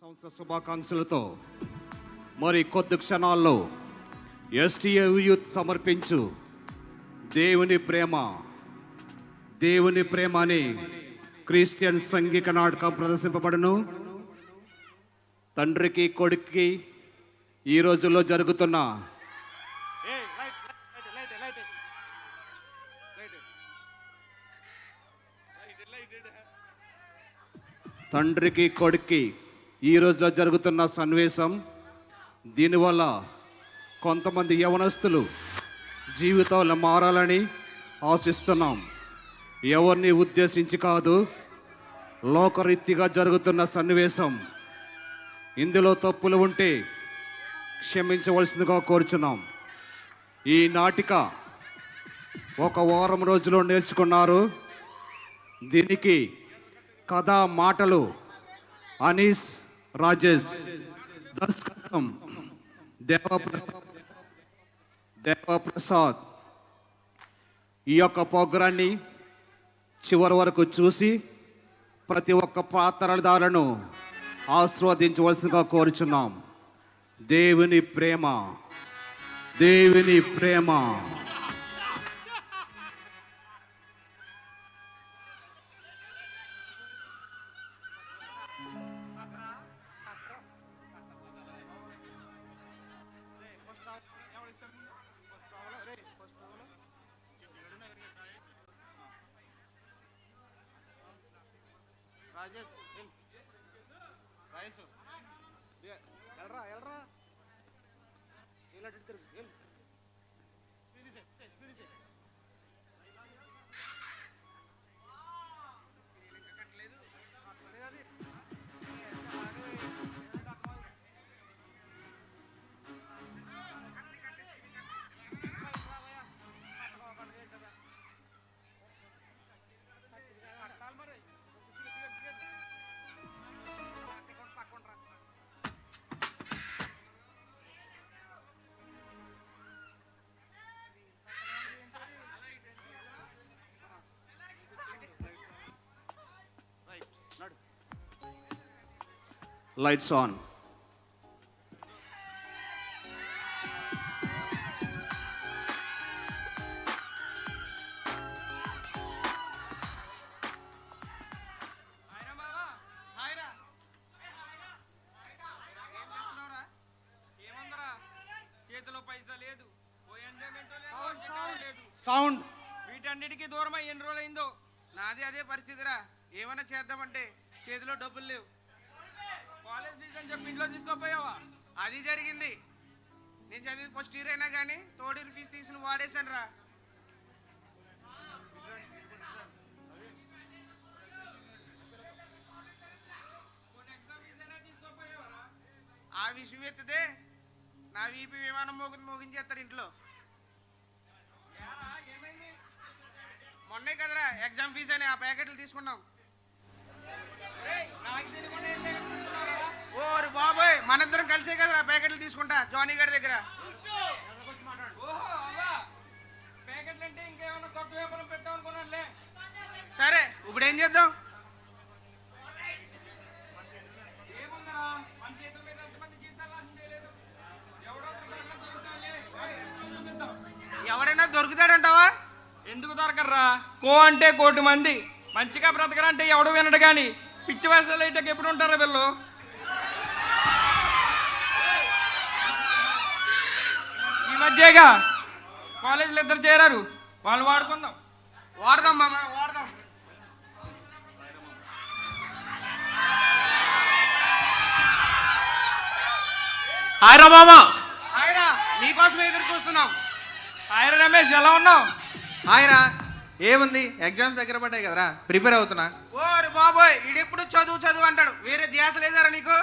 సంవత్సర శుభాకాంక్షలతో మరి కొద్ది క్షణాల్లో ఎస్టీఏ యూత్ సమర్పించు దేవుని ప్రేమ అని క్రిస్టియన్ సంగీత నాటకం ప్రదర్శింపబడును. తండ్రికి కొడుక్కి ఈ రోజుల్లో జరుగుతున్న తండ్రికి కొడుక్కి ఈ రోజులో జరుగుతున్న సన్నివేశం. దీనివల్ల కొంతమంది యవనస్తులు జీవితాలు మారాలని ఆశిస్తున్నాం. ఎవరిని ఉద్దేశించి కాదు, లోకరీతిగా జరుగుతున్న సన్నివేశం. ఇందులో తప్పులు ఉంటే క్షమించవలసిందిగా కోరుచున్నాం. ఈ నాటిక ఒక వారం రోజులు నేర్చుకున్నారు. దీనికి కథా మాటలు అనీస్ రాజేష్, దర్శకత్వం దేవప్రసాద్. ఈ యొక్క ప్రోగ్రాన్ని చివరి వరకు చూసి ప్రతి ఒక్క పాత్రధారులను ఆస్వాదించవలసిందిగా కోరుచున్నాం. దేవుని ప్రేమ. Lights on. సౌండ్. వీటన్నిటికీ దూరమై ఎన్ని రోజులైందో. నాది అదే పరిస్థితిరా. ఏమైనా చేద్దామంటే చేతిలో డబ్బులు లేవు. కాలేజ్ ఫీజు అని చెప్పి ఇంట్లో తీసుకోపోయావా? అది జరిగింది. నేను చదివి ఫస్ట్ ఇయర్ అయినా కానీ థర్డ్ ఇయర్ ఫీజు తీసి వాడేశాను రా. ఆ విషయం ఎత్తితే నా వీపీ విమానం మోగించేస్తారు ఇంట్లో. మొన్నే కదరా ఎగ్జామ్ ఫీజు అని ఆ ప్యాకెట్లు తీసుకున్నాం. ఓరు బాబోయ్, మనిద్దరం కలిసే కదరా ప్యాకెట్లు తీసుకుంటా జానీ గారి దగ్గర. సరే ఇప్పుడు ఏం చేద్దాం? ఎవడైనా దొరుకుతాడంటావా? ఎందుకు దొరకర్రా? కో అంటే కోటి మంది. మంచిగా బ్రతకరంటే ఎవడు వినడు కానీ పిచ్చి వయసులో ఇటకి ఎప్పుడు ఉంటారా వీళ్ళు? ఈ మధ్యగా కాలేజీలో ఇద్దరు చేరారు, వాళ్ళు వాడుకుందాం. వాడదాం మామ, వాడదాం. హాయ్రా మామ. హాయ్రా, నీకోసమే ఎదురు చూస్తున్నాం. హాయ్ రమేష్, ఎలా ఉన్నావు? హాయ్రా. ఏముంది, ఎగ్జామ్స్ దగ్గర పడ్డాయి కదరా, ప్రిపేర్ అవుతున్నా. ఓరు బాబోయ్, ఈడెప్పుడు చదువు అంటాడు. వేరే ధ్యాస లేదారా నీకు?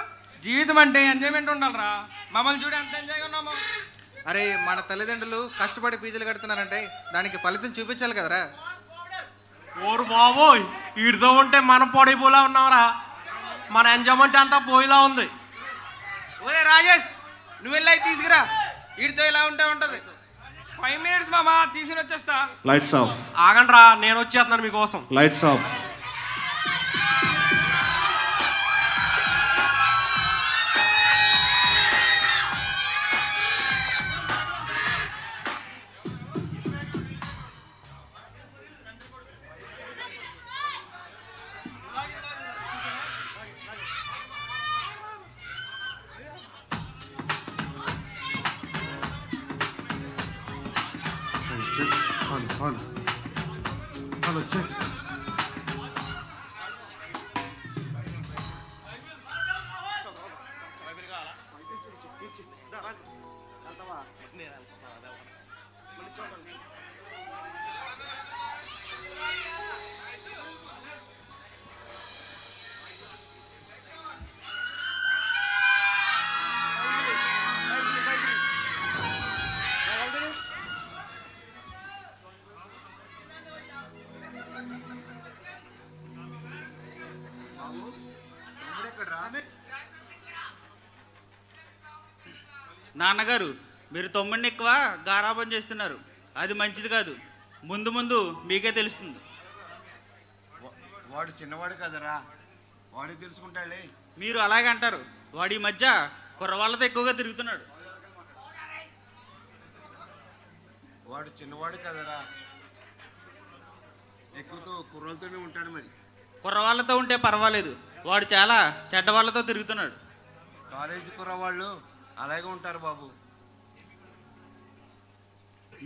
జీవితం అంటే ఎంజాయ్మెంట్ ఉండాలిరా. మమ్మల్ని చూడు ఎంత ఎంజాయ్గా ఉన్నాము. అరే, మన తల్లిదండ్రులు కష్టపడి ఫీజులు కడుతున్నారంటే దానికి ఫలితం చూపించాలి కదరా. ఓరు బాబోయ్, వీడితో ఉంటే మనం పొడిపోలా ఉన్నావురా. మన ఎంజాయ్మెంట్ అంతా పోయిలా ఉంది. ఒరే రాజేష్, నువ్వు వెళ్ళి తీసుకురా. వీడితో ఇలా ఉంటది. 5 minutes మామా, తీసుకుని వచ్చేస్తా. Lights off. ఆగండి రా, నేను వచ్చేస్తున్నాను మీకోసం. Lights off. నాన్నగారు, మీరు తమ్ముడిని ఎక్కువ గారాబం చేస్తున్నారు. అది మంచిది కాదు. ముందు ముందు మీకే తెలుస్తుంది. వాడు చిన్నవాడు కదరా, వాడు తెలుసుకుంటాడులే. మీరు అలాగే అంటారు. వాడి ఈ మధ్య కుర్రవాళ్ళతో ఎక్కువగా తిరుగుతున్నాడు. వాడు చిన్నవాడు కదరా, ఎక్కువతో కుర్రలతోనే ఉంటాడు. మరి కుర్రవాళ్ళతో ఉంటే పర్వాలేదు, వాడు చాలా చెడ్డవాళ్ళతో తిరుగుతున్నాడు. కాలేజీ కుర్రవాళ్ళు అలాగే ఉంటారు బాబు.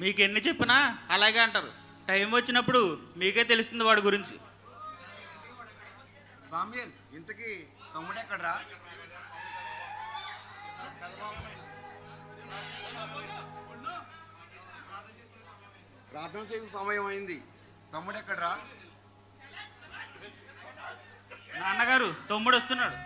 మీకు ఎన్ని చెప్పినా అలాగే అంటారు. టైం వచ్చినప్పుడు మీకే తెలుస్తుంది వాడి గురించి. సామ్యల్, ఇంతకీ తమ్ముడు ఎక్కడరా? ప్రార్థన చేసే సమయం అయింది. తమ్ముడు ఎక్కడరా? నాన్నగారు, తమ్ముడు వస్తున్నాడు.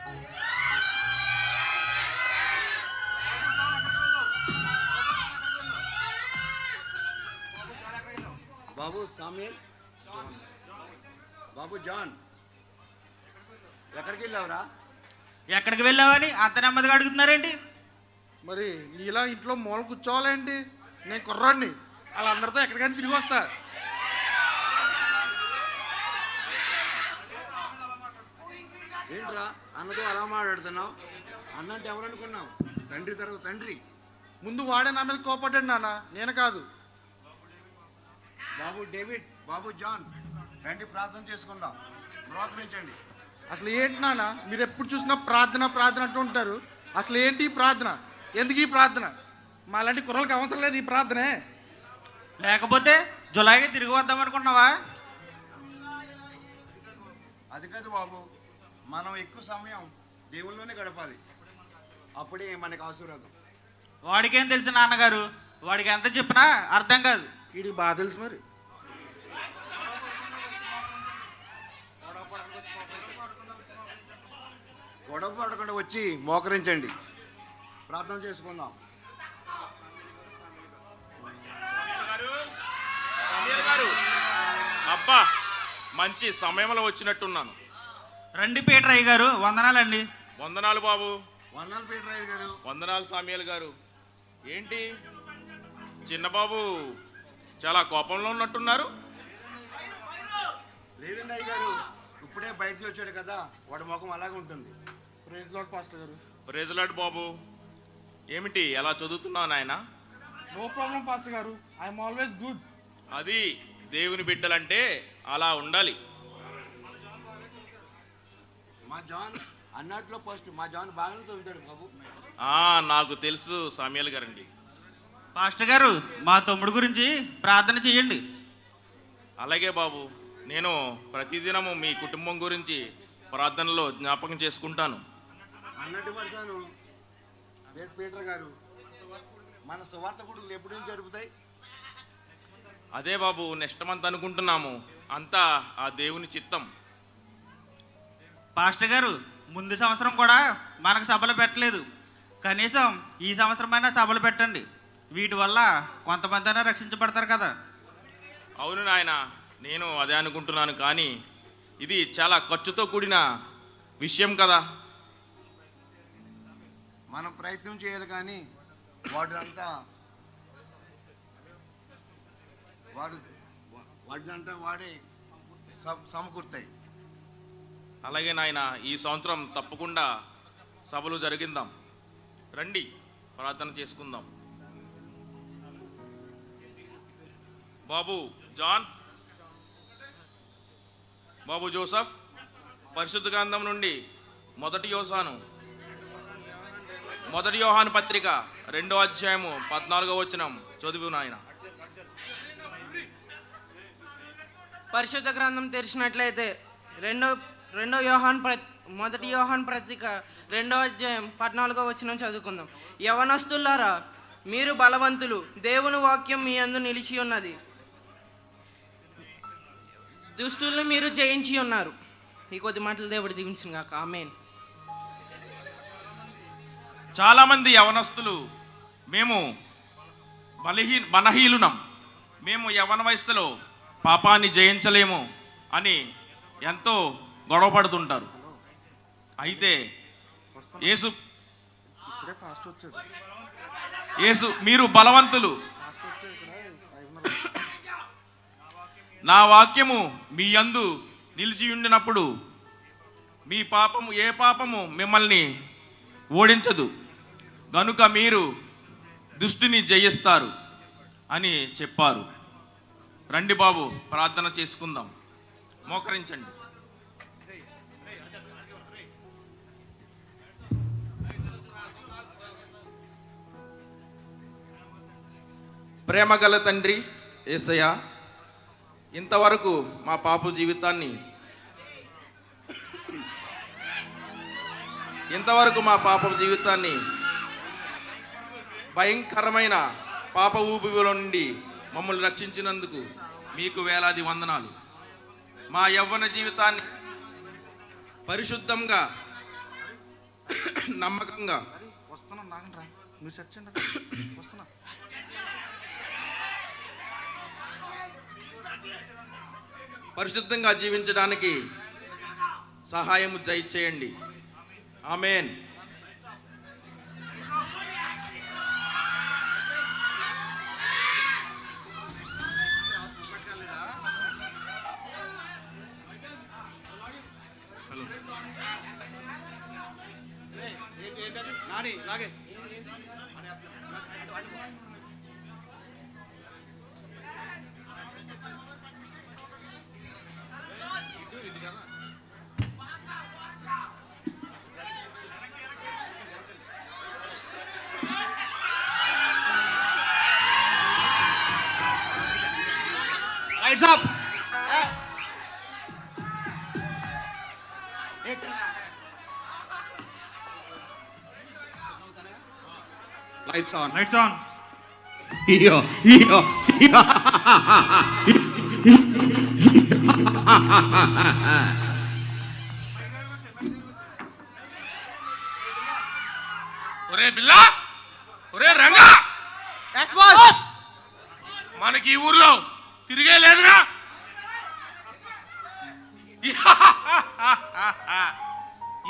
బాబు సామ్యల్, బాబు జాన్, ఎక్కడికి వెళ్ళావురా? ఎక్కడికి వెళ్ళావని అంత నెమ్మదిగా అడుగుతున్నారేంటి? మరి నీలా ఇంట్లో మూల కూర్చోవాలేంటి? నేను కుర్రాడిని, వాళ్ళందరితో ఎక్కడికైనా తిరిగి వస్తా. ఏంట్రా అన్నతో అలా మాట్లాడుతున్నావు? అన్న అంటే ఎవరు అనుకున్నావు? తండ్రి తర్వాత తండ్రి. ముందు వాడే నా మీద కోపడ్డాడు నాన్న, నేను కాదు. బాబు డేవిడ్, బాబు జాన్, రండి ప్రార్థన చేసుకుందాం. ప్రోత్సహించండి. అసలు ఏంటి నాన్న, మీరు ఎప్పుడు చూసినా ప్రార్థన ప్రార్థన అంటూ ఉంటారు. అసలు ఏంటి ఈ ప్రార్థన? ఎందుకు ఈ ప్రార్థన? మా లాంటి కుర్రలకు అవసరం లేదు ఈ ప్రార్థనే. లేకపోతే జులైకి తిరిగి వద్దాం అనుకున్నావా? అది కాదు బాబు, మనం ఎక్కువ సమయం దేవుల్లోనే గడపాలి. అప్పుడే మనకు ఆశీర్వాదం. వాడికేం తెలుసు నాన్నగారు? వాడికి ఎంత చెప్పినా అర్థం కాదు. వీడికి బాగా తెలుసు. మరి గొడవ పడకుండా వచ్చి మోకరించండి, ప్రార్థన చేసుకుందాం. సమీర్ గారు, అబ్బా మంచి సమయంలో వచ్చినట్టున్నాను. రండి పీటరయ్య గారు, వందనాలండి. వందనాలు బాబు. వందనాలు పీటరయ్య గారు. వందనాలు సామ్యాల్ గారు. ఏంటి చిన్నబాబు చాలా కోపంలో ఉన్నట్టున్నారు? లేదండి అయ్య గారు, ఇప్పుడే బయటికి వచ్చాడు కదా, వాడి ముఖం అలాగే ఉంటుంది. ప్రైజ్ లార్డ్ పాస్టర్ గారు. ప్రైజ్ లార్డ్ బాబు. ఏమిటి ఎలా చదువుతున్నావు నాయన? నో ప్రాబ్లం పాస్టర్ గారు, ఐఎమ్ ఆల్వేస్ గుడ్. అది దేవుని బిడ్డలంటే అలా ఉండాలి. మా జాన్ అన్నట్లో ఫస్ట్ మా జాన్ బాగానే చదువుతాడు బాబు. నాకు తెలుసు సామ్యాల్ గారండి. పాస్టర్ గారు, మా తమ్ముడు గురించి ప్రార్థన చేయండి. అలాగే బాబు, నేను ప్రతిదినము మీ కుటుంబం గురించి ప్రార్థనలో జ్ఞాపకం చేసుకుంటాను. అన్నట్టు మరిసాను పీటర్ గారు, మన సువార్త గుడులు ఎప్పుడు నుంచి జరుగుతాయి? అదే బాబు, నెక్స్ట్ మంత్ అనుకుంటున్నాము. అంతా ఆ దేవుని చిత్తం. పాస్టర్ గారు, ముందు సంవత్సరం కూడా మనకు సభలు పెట్టలేదు. కనీసం ఈ సంవత్సరమైనా సభలు పెట్టండి. వీటి వల్ల కొంతమంది రక్షించబడతారు కదా. అవును నాయన, నేను అదే అనుకుంటున్నాను. కానీ ఇది చాలా ఖర్చుతో కూడిన విషయం కదా. మనం ప్రయత్నం చేయాలి, కానీ వాటినంతా వాడే సమకూర్తాయి. అలాగే నాయన, ఈ సంవత్సరం తప్పకుండా సభలు జరిగిద్దాం. రండి ప్రార్థన చేసుకుందాం. బాబు జాన్, బాబు జోసఫ్, పరిశుద్ధ గ్రంథం నుండి మొదటి యోహాను పత్రిక 2వ అధ్యాయము 14వ వచనం చదువు నాయన. పరిశుద్ధ గ్రంథం తెరిచినట్లయితే మొదటి యోహాన్ పత్రిక 2వ అధ్యాయం 14వ వచనం చదువుకుందాం. యవనస్తులారా, మీరు బలవంతులు, దేవుని వాక్యం మీ యందు నిలిచి ఉన్నది, దుష్టుల్ని మీరు జయించి ఉన్నారు. ఈ కొద్ది మాటలు దేవుడు దీవించిన గాక. ఆమేన్. చాలామంది యవనస్తులు మేము బలహీనులం, మేము యవన వయస్సులో పాపాన్ని జయించలేము అని ఎంతో గొడవపడుతుంటారు. అయితే యేసు మీరు బలవంతులు, నా వాక్యము మీ యందు నిలిచి ఉండినప్పుడు మీ పాపము ఏ పాపము మిమ్మల్ని ఓడించదు, గనుక మీరు దుష్టుని జయిస్తారు అని చెప్పారు. రండి బాబు, ప్రార్థన చేసుకుందాం. మోకరించండి. ప్రేమగల తండ్రి యేసయ్య, ఇంతవరకు మా పాప జీవితాన్ని భయంకరమైన పాప ఊపిలో నుండి మమ్మల్ని రక్షించినందుకు మీకు వేలాది వందనాలు. మా యవ్వన జీవితాన్ని పరిశుద్ధంగా నమ్మకంగా పరిశుద్ధంగా జీవించడానికి సహాయము దయచేయండి. ఆమేన్. Lights up. Lights on. Lights on. Here. ఒరే బిల్లా, ఒరే రంగా, మనకి ఈ ఊర్లో తిరిగే లేదురా.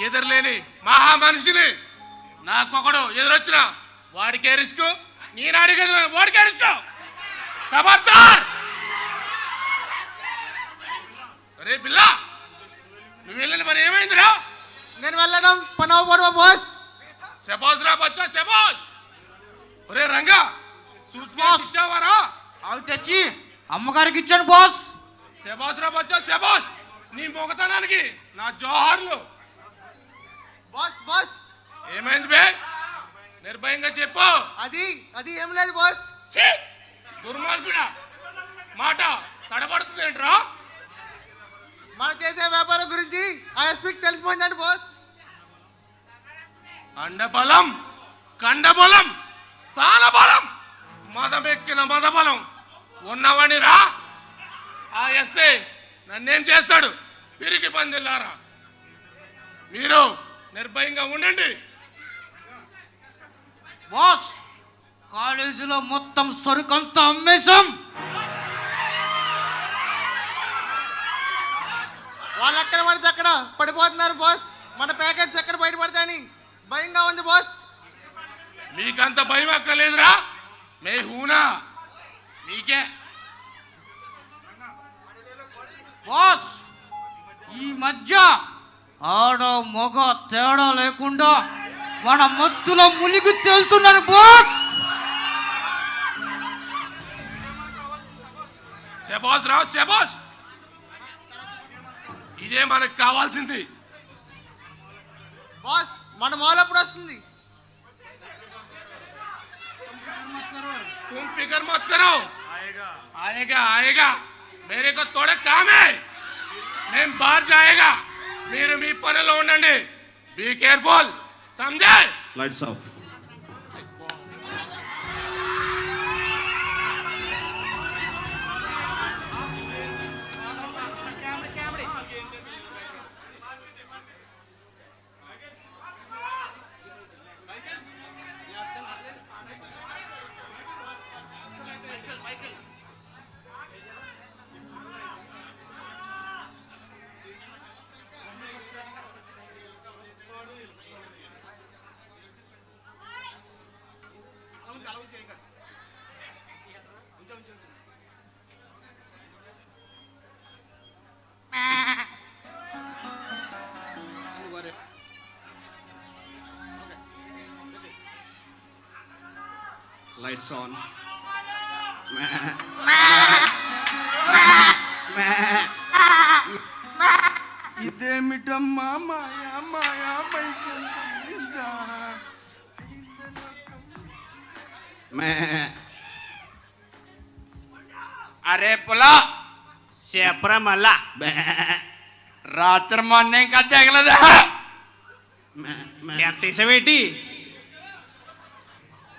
ఎదురులేని మహా మనిషిని నాకొకడు ఎదురొచ్చినా వాడికే రిస్క్, నేను అడిగేది వాడికే రిస్క్. ఖబర్దార్. అరే బిల్లా, నువ్వు వెళ్ళిన పని ఏమైందిరా? నేను వెళ్ళడం పని అవ్వకూడదు బాస్. శబాజ్ రా బచ్చా, శబాజ్. ఒరే రంగా, చూసుకున్నావారా? అవి తెచ్చి అమ్మగారికి ఇచ్చాను బాస్. శబాజ్ రా బచ్చా, శబాజ్. నీ మొగతనానికి నా జోహార్లు. బాస్ బాస్ ఏమైంది బే? నిర్భయంగా చెప్పు. అది ఏం లేదు బాస్. దుర్మార్గుడా, మాట తడబడుతుంది ఏంట్రా? మనం చేసే వ్యాపారం గురించి ఆ ఎస్పీకి తెలిసిపోయిందండి బాస్. అండబలం, కండబలం, స్థానబలం, మదమెక్కిన మదబలం ఉన్నవాణి రా. ఆ ఎస్ఐ నన్నేం చేస్తాడు? పిరికి పందిల్లారా, మీరు నిర్భయంగా ఉండండి. బాస్, కాలేజీలో మొత్తం సరుకంతా అమ్మేశాం. వాళ్ళు ఎక్కడ పడితే అక్కడ పడిపోతున్నారు బాస్. మన ప్యాకెట్స్ ఎక్కడ బయటపడతాయని భయంగా ఉంది బాస్. మీకంత భయం అక్కర్లేదురా. మే హూనా, మీకే. బాస్, ఈ మధ్య ఆడ మగ తేడా లేకుండా మన మత్తులో మునిగి తేలుతున్నారు బాస్. శబాజ్ రా, శబాజ్. ఇదే మనకు కావాల్సింది బాస్. మన మాల్ ఎప్పుడు వస్తుంది? तुम फिक्र मत करो, आएगा आएगा. मेरे को थोड़ा काम है मैं बाहर जाएगा మీరు మీ పనిలో ఉండండి బీ కేర్ఫుల్ समझे లైట్స్ ఆఫ్. Lights on. ఇదేమిటమ్మా మాయా మాయా మైకం పోయిందా? అరే పులా చెప్పరా మళ్ళా రాత్రి మొన్న ఇంకా తెగలదా ఎంత ఇసవేటి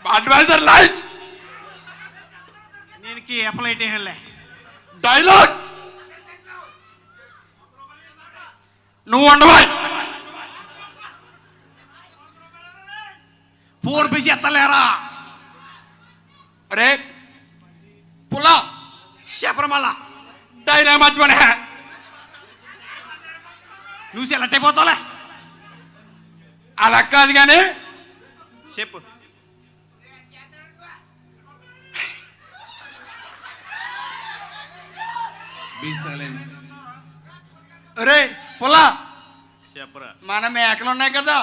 అడ్వైజర్ లైట్ నేను కేపలైతే డైలాగ్ నువ్వు ఉండవా ఫోన్ పేసి ఎత్తలేరా అరే పులా చెప్పరా మళ్ళా డైలాగ్ మర్చిపోనే నువ్వు సెలెక్ట్ అయిపోతావులే అలా కాదు కానీ చెప్పు బీ సైలెన్స్. అరే పులా చెప్పరా మన మేకలు ఉన్నాయి కదా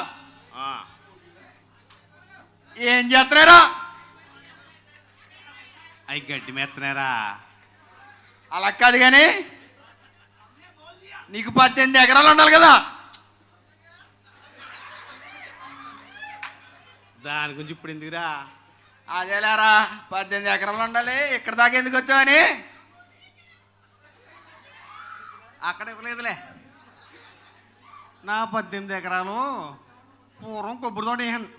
ఏం చేస్తున్నారా అవి గడ్డి మెత్తనారా అలా కాదు కానీ నీకు 18 ఎకరాలు ఉండాలి కదా దాని గురించి ఇప్పుడు ఎందుకురా అదేలేరా 18 ఎకరాలు ఉండాలి ఇక్కడ దాకా ఎందుకు వచ్చావని అక్కడ ఇవ్వలేదులే నా 18 ఎకరాలు పూర్వం కొబ్బరి తోట వేసాను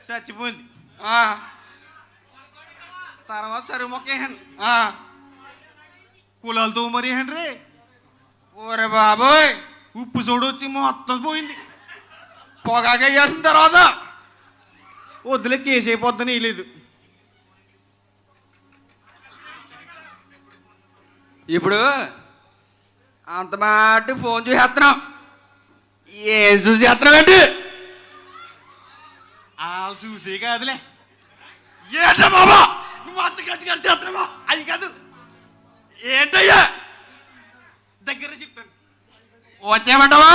చచ్చిపోయింది తర్వాత చరువు మొక్క వేసాను కులాలతో మరి వేసాను రే ఓరే బాబోయ్ ఉప్పు చూడు వచ్చి మొత్తం పోయింది పొగాక వేసిన తర్వాత వద్దులే కేసు అయిపోద్దని వేయలేదు ఇప్పుడు అంత మాట ఫోన్ చూసేస్తున్నాం ఏం చూసి చేస్తున్నావు ఏంటి వాళ్ళు చూసే కాదులే ఏంటా బాబా నువ్వు అంత గట్టిగా చేస్తున్నావా అయ్యి కాదు ఏంటయ్యా దగ్గర చెప్తాను వచ్చేయమంటావా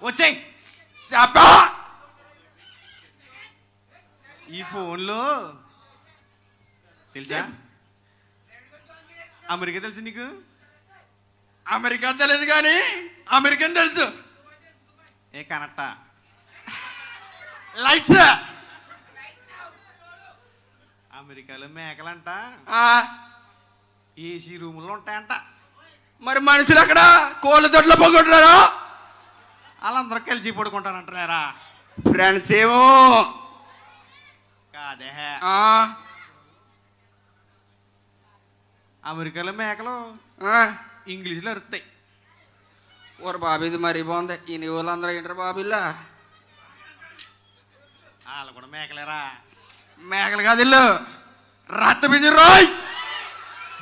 వచ్చాయి చెప్పా ఈ ఫోన్లో తెలుసా అమెరికా తెలుసు నీకు అమెరికా తెలియదు కానీ అమెరికన్ తెలుసు ఏ కనెక్టా లైట్స్ అమెరికాలో మేకలంట ఏసీ రూముల్లో ఉంటాయంట మరి మనుషులు అక్కడ కోళ్ళ దొడ్లో పోగొట్టున్నారా వాళ్ళందరూ కలిసి పడుకుంటారంటారా ఫ్రెండ్స్ ఏమో కాదే అమెరికాలో మేకలు ఇంగ్లీష్లో అరుస్తాయి ఓరు బాబు ఇది మరీ బాగుంది ఈ వాళ్ళందరూ ఏంటారు బాబు ఇల్లా వాళ్ళు కూడా మేకలేరా మేకలు కాదు ఇల్లు రత్త బింజు రోయ్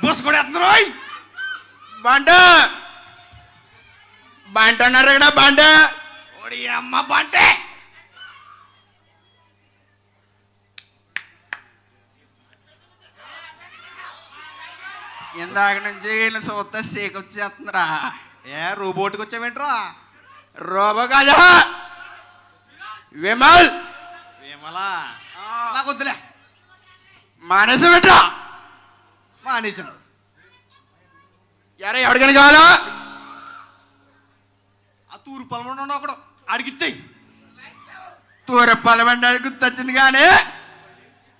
బుస్ కూడా ఎత్తుంది రోయ్ బంట బంట అన్నారు ఇక్కడ బంట ఓడి అమ్మ బంటే ఇందాక నుంచి వీళ్ళు చూస్తే సీకప్ చేస్తుందిరా ఏ రోబోట్కి వచ్చావేంట్రా రోబో కాదా విమల్ విమలా నాకు వద్దులే మానేసి పెట్టా మానేసాను ఎరా ఎవరికైనా కావాలా ఆ తూరు పొలం ఒకడు అడిగిచ్చాయి తూరపాల బండి గుర్తొచ్చింది కానీ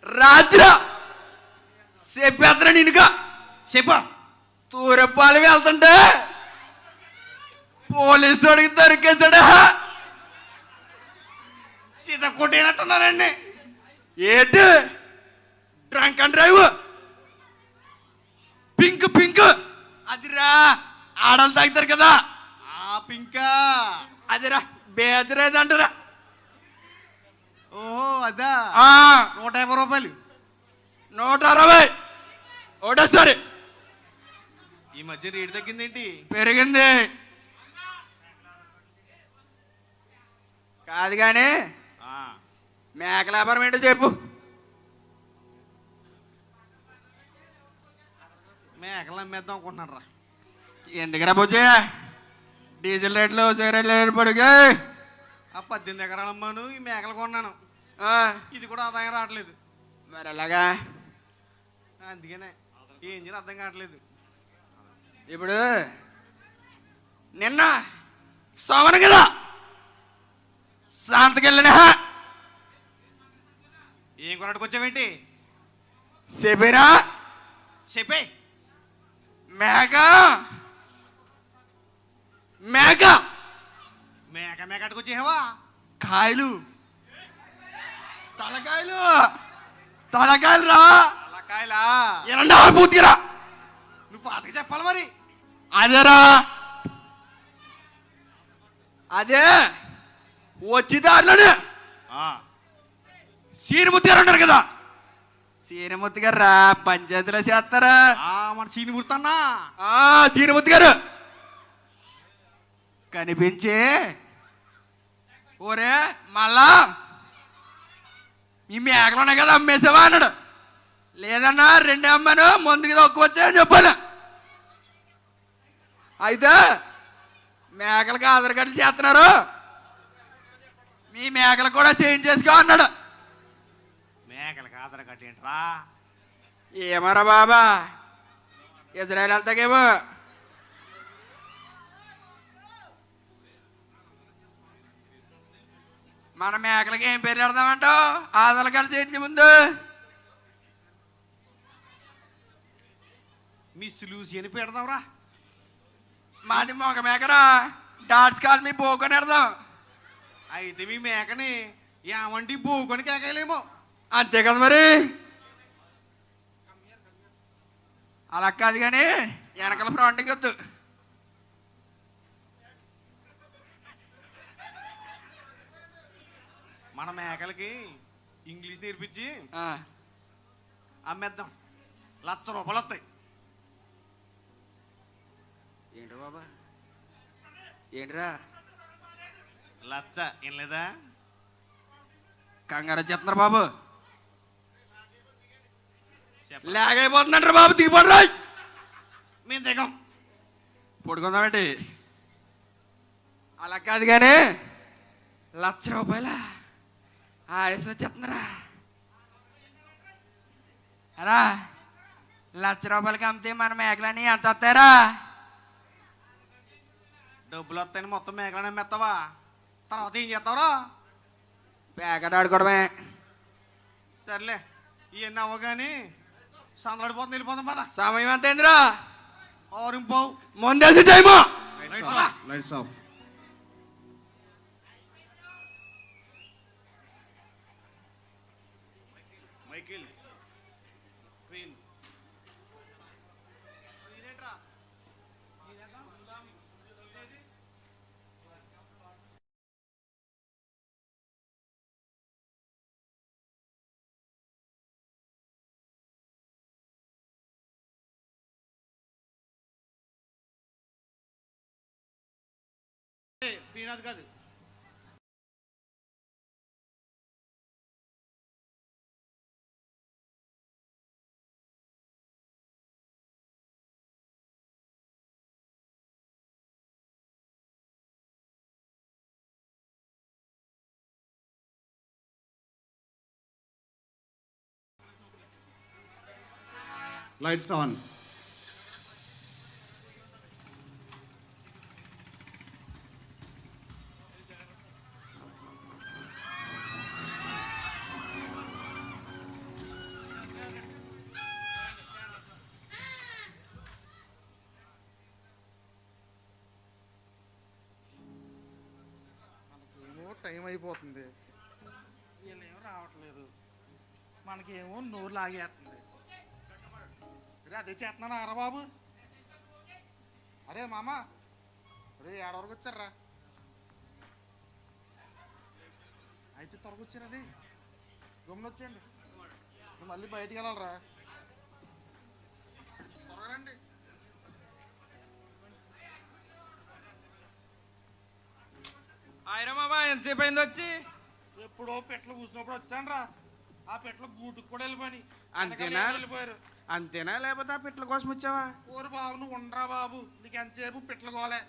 రాత్రి చెప్పేద్దరా నిన్నుగా చెప్పు. తూరెప్పాలి వెళ్తుంటే పోలీసు వాడికి దొరికేశాడా? సీత కొట్టేనట్టున్నారండి. ఏంటి drunk and drive? Pink pink అదిరా, ఆడలు తాగుతారు కదా ఆ పింకా? అదిరా బేజరేదంటరా. ఓహో అదా. 150 రూపాయలు. 160 ఒకటేసారి. ఈ మధ్య రేటు తగ్గిందేంటి? పెరిగింది కాదు కానీ మేకల వ్యాపారం ఏంటో చెప్పు. మేకలు అమ్మేద్దాం అనుకుంటున్నాను రా. ఎందుకురా బుజ్జి? డీజిల్ రేట్లు సిగరెట్ రేట్లు పడిగా. ఆ 18 ఎకరాలు అమ్మాను, ఈ మేకలు కొన్నాను. ఇది కూడా ఆదాయం రావట్లేదు. మరి అలాగా అందుకనే ఏం చేయాలి అర్థం కావట్లేదు. ఇప్పుడు నిన్న సోమన కదా శాంతకెళ్ళినా ఏం కొనడానికి వచ్చావేంటి? చెప్పినా చెప్పే. మేక మేక మేక మేకటికి వచ్చేవా? కాయలు తలకాయలు తలకాయలు రా. తలకాయలా? ఎలా పూర్తిరా? నువ్వు పాతకి చెప్పాలి మరి. అదేరా అదే వచ్చి దారిలోనే సీనిమూర్తి గారు ఉన్నారు కదా. సీనిమూర్తి గారు రా, పంచాయతీలో చేస్తారా? మన సీనిమూర్తి అన్నా. సీనిమూర్తి గారు కనిపించి ఓరే మళ్ళా ఈ మేకలు ఉన్నాయి కదా అమ్మేసావా అన్నాడు. లేదన్నా 2 అమ్మాను, ముందుకు తక్కువ వచ్చాయని చెప్పాను. అయితే మేకలకు ఆధార్ కార్డులు చేస్తున్నారు, మీ మేకలు కూడా చేయించేసుకో అన్నాడు. మేకలకు ఆధార్ కార్డు ఏంట్రా? ఏమరా బాబా, ఇజ్రాయెల్ వెళ్తాకేమో. మన మేకలకి ఏం పేరు పెడదామంటావు ఆధార్ కార్డు చేయించే ముందు? మిస్ లూసి అని పెడదాంరా. మాది మొగ మేకరా, డాట్స్ కాల్ మీ బోకొని పెడదాం. అయితే మీ మేకని ఏమంటి బోకొని కేకేయలేమో. అంతే కదా మరి. అలా కాదు కానీ వెనకాల ఫ్రంట్కి వద్దు. మన మేకలకి ఇంగ్లీష్ నేర్పించి అమ్మేద్దాం. 1,00,000 రూపాయలు వస్తాయి. ఏంట్రా బాబా, ఏంట్రా 1,00,000 ఏం లేదా? కంగారు చెప్తున్నారు బాబు. లేకపోతుందంటారు బాబు, దిగిపోండి రాయ్. మేము దిగం. పడుకుందామేంటి? అలా కాదు కానీ 1,00,000 రూపాయల ఆయుసం వచ్చేస్తుందిరా. అరా 1,00,000 రూపాయలకి అమ్మితే మన మేకలని ఎంత వస్తారా? డబ్బులు వస్తాయని మొత్తం మేకలని అమ్మేస్తావా? తర్వాత ఏం చేస్తావురా? ప్యాకెట్ ఆడుకోవడమే. సర్లే, ఇవన్నీ అవ్వగాని సందడిపోతుంది, వెళ్ళిపోతాం పద. సమయం ఎంత అయిందిరా? 6:15. ముందేసి టైము. Lights off. మైకిల్ స్క్రీన్. స్క్రీన్ అది కాదు. Lights on. అయిపోతుంది, వీళ్ళేమో రావట్లేదు, మనకేమో నోరు లాగేస్తుంది. అరే అదే చేస్తున్నాను అరా బాబు. అరే మామ, అరే ఏడవరకు వచ్చారా? అయితే త్వరగా వచ్చారండి, గమ్మునొచ్చేయండి, మళ్ళీ బయటికి వెళ్ళాలరా, త్వరగా రండి. ఆయరా బాబా ఎంతసేపు అయింది వచ్చి? ఎప్పుడో పెట్లు కూసినప్పుడు వచ్చాను రా, ఆ పెట్ల గూటుకు కూడా వెళ్ళిపోయి అంతేనా? వెళ్ళిపోయారు. అంతేనా, లేకపోతే ఆ పిట్ల కోసం వచ్చావా? ఊరు బాబు నువ్వు ఉండరా బాబు, నీకు ఎంతసేపు పిట్ల గోలే.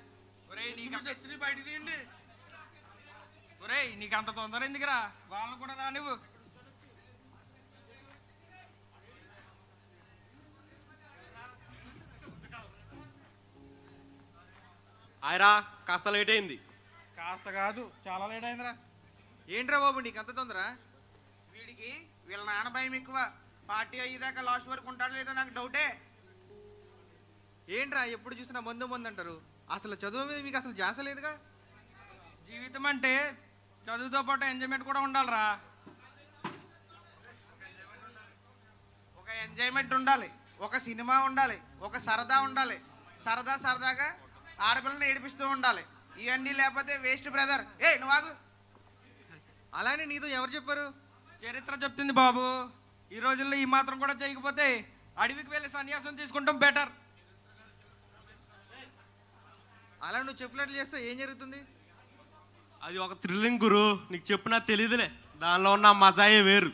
ఒరేయ్ తెచ్చి బయట తీయండి. ఒరేయ్ నీకు అంత తొందర ఎందుకురా, వాళ్ళని కూడా రా నువ్వు. ఆయరా కాస్త లేట్ అయింది. కాస్త కాదు, చాలా లేట్ అయిందిరా. ఏంట్రా బాబు నీకు అంత తొందర? వీడికి వీళ్ళ నాన్న భయం ఎక్కువ, పార్టీ అయ్యేదాకా లాస్ట్ వరకు ఉంటాడో లేదో నాకు డౌటే. ఏంట్రా ఎప్పుడు చూసినా మందు అంటారు, అసలు చదువు మీద మీకు అసలు జాస లేదుగా? జీవితం అంటే చదువుతో పాటు ఎంజాయ్మెంట్ కూడా ఉండాలిరా. ఒక ఎంజాయ్మెంట్ ఉండాలి, ఒక సినిమా ఉండాలి, ఒక సరదా ఉండాలి, సరదాగా ఆడపిల్లని ఏడిపిస్తూ ఉండాలి. ఇవన్నీ లేకపోతే వేస్ట్ బ్రదర్. ఏ నువ్వు ఆగు. అలానే నీతో ఎవరు చెప్పారు? చరిత్ర చెప్తుంది బాబు. ఈ రోజుల్లో ఈ మాత్రం కూడా చేయకపోతే అడవికి వెళ్ళి సన్యాసం తీసుకుంటాం బెటర్. అలా నువ్వు చెప్పినట్లు చేస్తే ఏం జరుగుతుంది? అది ఒక థ్రిల్లింగ్ గురు, నీకు చెప్పినా తెలియదులే, దానిలో ఉన్న మజాయే వేరు.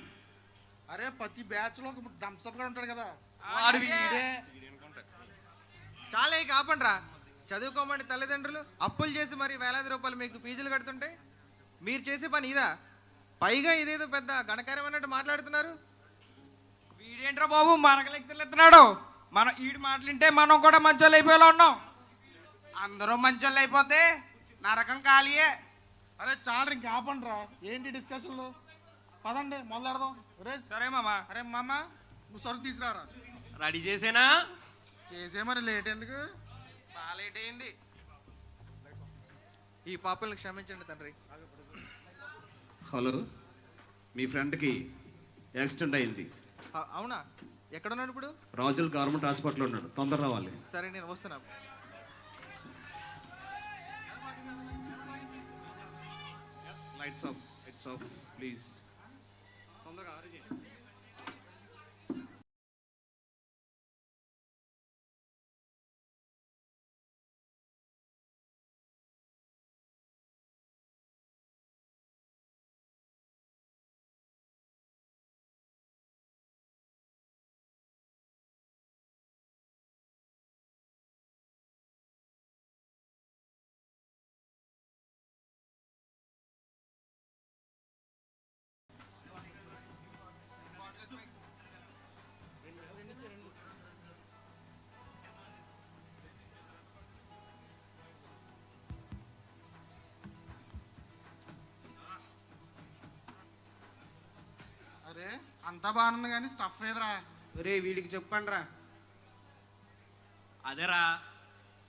అరే ప్రతి బ్యాచ్ లో ఒక థమ్స్అప్ గా ఉంటాడు కదా, వాడు వీడే. చాలా కాపండి రా, చదువుకోమండి తల్లిదండ్రులు అప్పులు చేసి మరి వేలాది రూపాయలు మీకు ఫీజులు కడుతుంటే మీరు చేసే పని ఇదా? పైగా ఇదేదో పెద్ద ఘనకార్యం అన్నట్టు మాట్లాడుతున్నారు. వీడేంట్రా బాబు మనకు లెక్కలు ఎత్తున్నాడు. మనం ఈడు మాటలింటే మనం కూడా మంచోళ్ళు అయిపోయేలా ఉన్నాం. అందరూ మంచోళ్ళు అయిపోతే నరకం ఖాళీయే. అరే చాలా ఇంక ఆపండి రా, ఏంటి డిస్కషన్లు? పదండి మొదలెడదాం. అరే సరే మామా. అరే మామ నువ్వు సరుకు తీసుకురారా. రెడీ చేసేనా? చేసే మరి లేట్ ఎందుకు? బాగా లేట్ అయింది. ఈ పాపల్ని క్షమించండి తండ్రి. హలో, మీ ఫ్రెండ్కి యాక్సిడెంట్ అయింది. అవునా? ఎక్కడున్నాడు ఇప్పుడు? రాజుల్ గవర్నమెంట్ హాస్పిటల్లో ఉన్నాడు, తొందర రావాలి. సరే నేను వస్తున్నా. Lights off please. తొందరగా hurry చేయండి. అరే అంతా బాగుంది కానీ స్టఫ్ ఏదిరా? రే వీడికి చెప్పండి రా. అదేరా,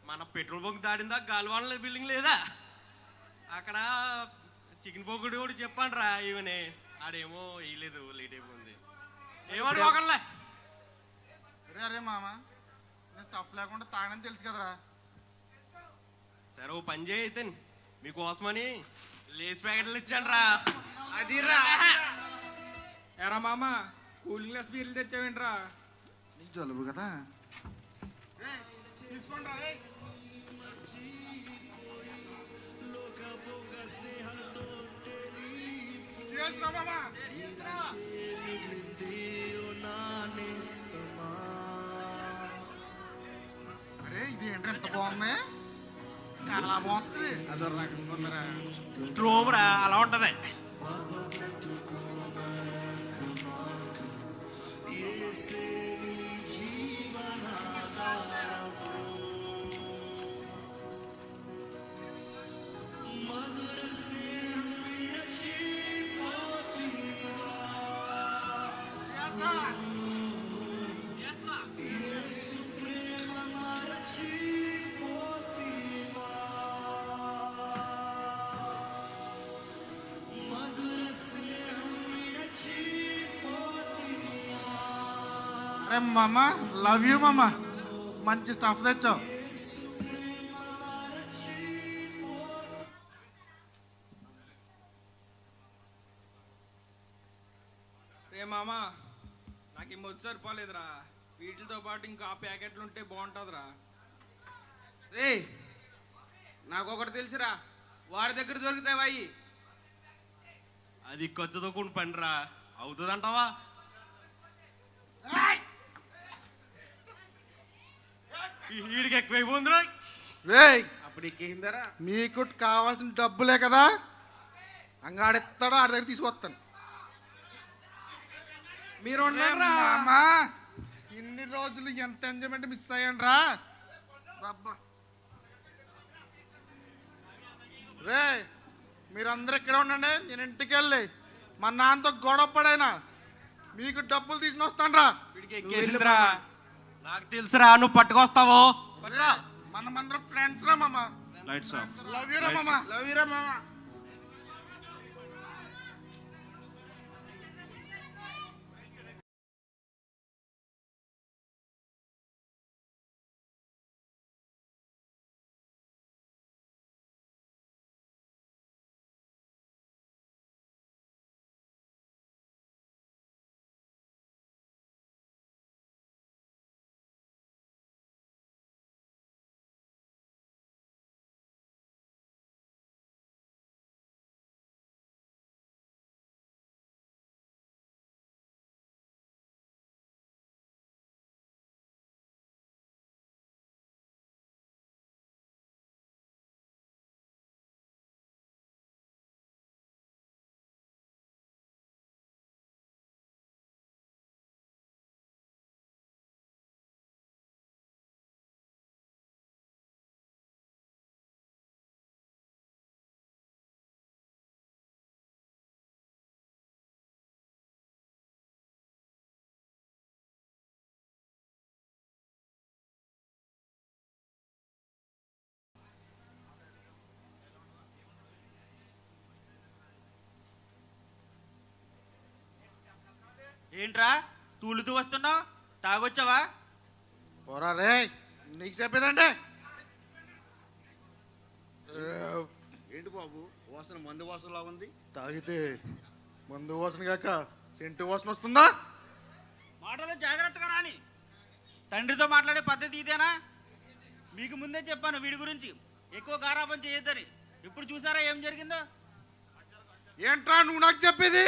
మన పెట్రోల్ బంక్ దాడిందా గాలివాన బిల్డింగ్ లేదా, అక్కడ చికెన్ పొగుడు కూడా చెప్పాను రా. ఈవెనే ఆడేమో వేయలేదు, లేట్ అయిపోయింది. ఏమని పోగలే. అరే అరే మామ, నేను స్టఫ్ లేకుండా తాగనని తెలుసు కదరా. సరే ఓ పని చేయి అయితే, మీకోసమని లేస్ ప్యాకెట్లు ఇచ్చాను రా. అది రా. ఎరా మామ కూలింగ్ గ్లాస్ బీర్లు తెచ్చావేంట్రా? నీకు జలుబు కదా, తీసుకోండి రా. అరే ఇది ఏంటి ఎంత బాగుంది, చాలా బాగుంటుంది. అదో రకంగా ఉందిరా. స్ట్రోమ్ రా, అలా ఉంటది. అరే మామ, లవ్ యూ మామ, మంచి స్టఫ్ తెచ్చావు. రే మామా, నాకు ఈ మొద్దు సరిపోలేదురా. వీటితో పాటు ఇంకా ప్యాకెట్లు ఉంటే బాగుంటుందిరా. రే నాకు ఒకటి తెలుసురా, వాడి దగ్గర దొరుకుతాయి అయ్యి. అది ఖర్చుతో కూడిన పనిరా, అవుతుందంటావా? వీడికి ఎక్కువైపోతుందిరా. రేయ్, అప్పుడు ఎక్కేసిందరా. మీకు కావాల్సిన డబ్బులే కదా, అంగాడిస్తాడో ఆడి దగ్గర తీసుకొస్తాను. మీరు రే ఉన్నారా? మామా, ఇన్ని రోజులు ఎంత ఎంజాయ్మెంట్ మిస్ అయ్యాను రా. రే, మీరందరూ ఇక్కడే ఉండండి, నేను ఇంటికి వెళ్ళి మా నాన్నతో గొడవ పడైనా మీకు డబ్బులు తీసుకుని వస్తాను రా. వీడికి ఎక్కేసిందిరా. నాకు తెలుసురా, నువ్వు పట్టుకొస్తావు. మనమందరం ఫ్రెండ్స్ రా మామ. Lights off. లవ్ యూ రా మామ. లవ్ యూరా మామ. ఏంట్రా తూలుతూ వస్తున్నావు? తాగొచ్చావా? పోరా రే, నీకు చెప్పేదండి. ఏంటి బాబు, వాసన మందు వాసనలా ఉంది. తాగితే మందు వాసన కాక సెంటు వాసన వస్తుందా? మాటలు జాగ్రత్తగా రాని. తండ్రితో మాట్లాడే పద్ధతి ఇదేనా? మీకు ముందే చెప్పాను వీడి గురించి ఎక్కువ గారాబం చేయొద్దని. ఇప్పుడు చూసారా ఏం జరిగిందో? ఏంట్రా నువ్వు నాకు చెప్పేది?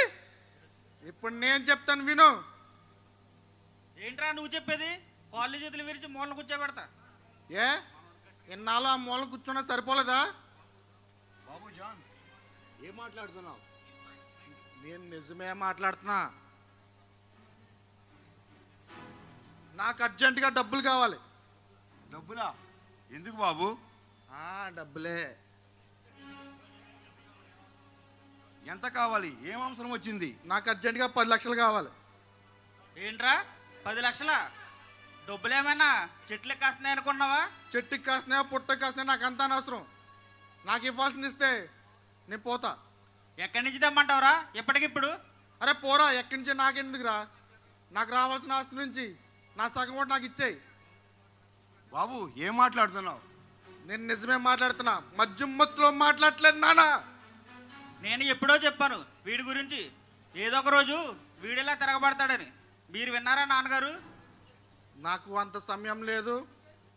ఇప్పుడు నేను చెప్తాను విను. ఏంట్రా నువ్వు చెప్పేది? కాళ్ళు చేతులు విరిచి మూలను కూర్చోబెడతా. ఏ ఇన్నాళ్ళు ఆ మూల కూర్చున్నా సరిపోలేదా? బాబు జాన్, ఏం మాట్లాడుతున్నావు? నేను నిజమే మాట్లాడుతున్నా. నాకు అర్జెంటుగా డబ్బులు కావాలి. డబ్బులా? ఎందుకు బాబు? డబ్బులే. ఎంత కావాలి? ఏం అవసరం వచ్చింది? నాకు అర్జెంటుగా 10 లక్షలు కావాలి. ఏంట్రా 10 లక్షలా? డబ్బులేమైనా చెట్లు కాస్తున్నాయి అనుకున్నావా? చెట్టుకి కాసినా పుట్టకి కాసినా నాకు అంత అనవసరం. నాకు ఇవ్వాల్సింది ఇస్తే నేను పోతా. ఎక్కడి నుంచి తెమ్మంటావురా ఇప్పటికిప్పుడు? అరే పోరా, ఎక్కడి నుంచి నాకెందుకురా? నాకు రావాల్సిన ఆస్తి నుంచి నా సగం కూడా నాకు ఇచ్చేయి. బాబు ఏం మాట్లాడుతున్నావు? నేను నిజమే మాట్లాడుతున్నా, మధ్యమత్తులో మాట్లాడట్లేదు నానా. నేను ఎప్పుడో చెప్పాను వీడి గురించి, ఏదో ఒక రోజు వీడిలా తిరగబడతాడని. మీరు విన్నారా నాన్నగారు? నాకు అంత సమయం లేదు,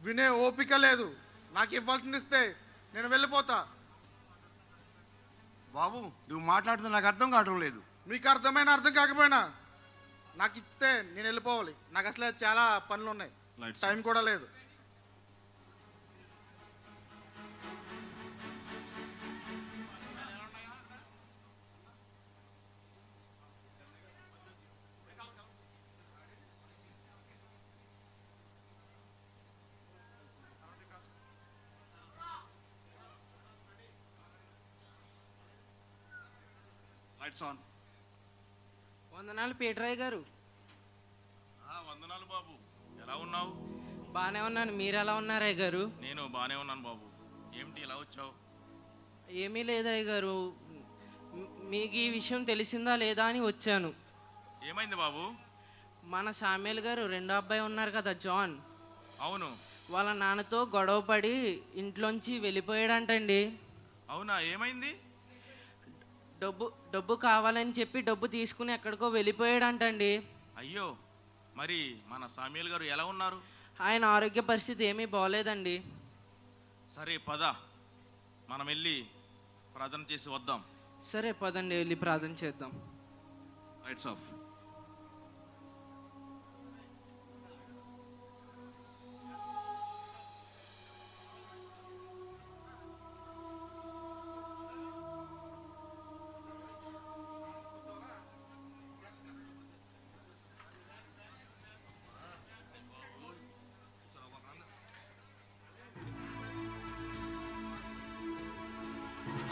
వినే ఓపిక లేదు. నాకు ఇవ్వాల్సింది ఇస్తే నేను వెళ్ళిపోతా. బాబు నువ్వు మాట్లాడుతున్నా నాకు అర్థం కావటం లేదు. మీకు అర్థమైన అర్థం కాకపోయినా నాకు ఇస్తే నేను వెళ్ళిపోవాలి. నాకు అసలే చాలా పనులు ఉన్నాయి, టైం కూడా లేదు. Lights on. వందనాలు పీటరయ్య గారు. వందనాలు బాబు, ఎలా ఉన్నావు? బాగానే ఉన్నాను, మీరు ఎలా ఉన్నారయ్య గారు? నేను బాగానే ఉన్నాను బాబు. ఏమిటి ఇలా వచ్చావు? ఏమీ లేదయ్య గారు, మీకు ఈ విషయం తెలిసిందా లేదా అని వచ్చాను. ఏమైంది బాబు? మన సామ్యుల్ గారు రెండో అబ్బాయి ఉన్నారు కదా జాన్, అవును. వాళ్ళ నాన్నతో గొడవ పడి ఇంట్లోంచి వెళ్ళిపోయాడంటండి. అవునా, ఏమైంది? డబ్బు కావాలని చెప్పి డబ్బు తీసుకుని ఎక్కడికో వెళ్ళిపోయాడంటండి. అయ్యో, మరి మన సామ్యుల్ గారు ఎలా ఉన్నారు? ఆయన ఆరోగ్య పరిస్థితి ఏమీ బాగోలేదండి. సరే పద, మనం వెళ్ళి ప్రార్థన చేసి వద్దాం. సరే పదండి, వెళ్ళి ప్రార్థన చేద్దాం. Lights off.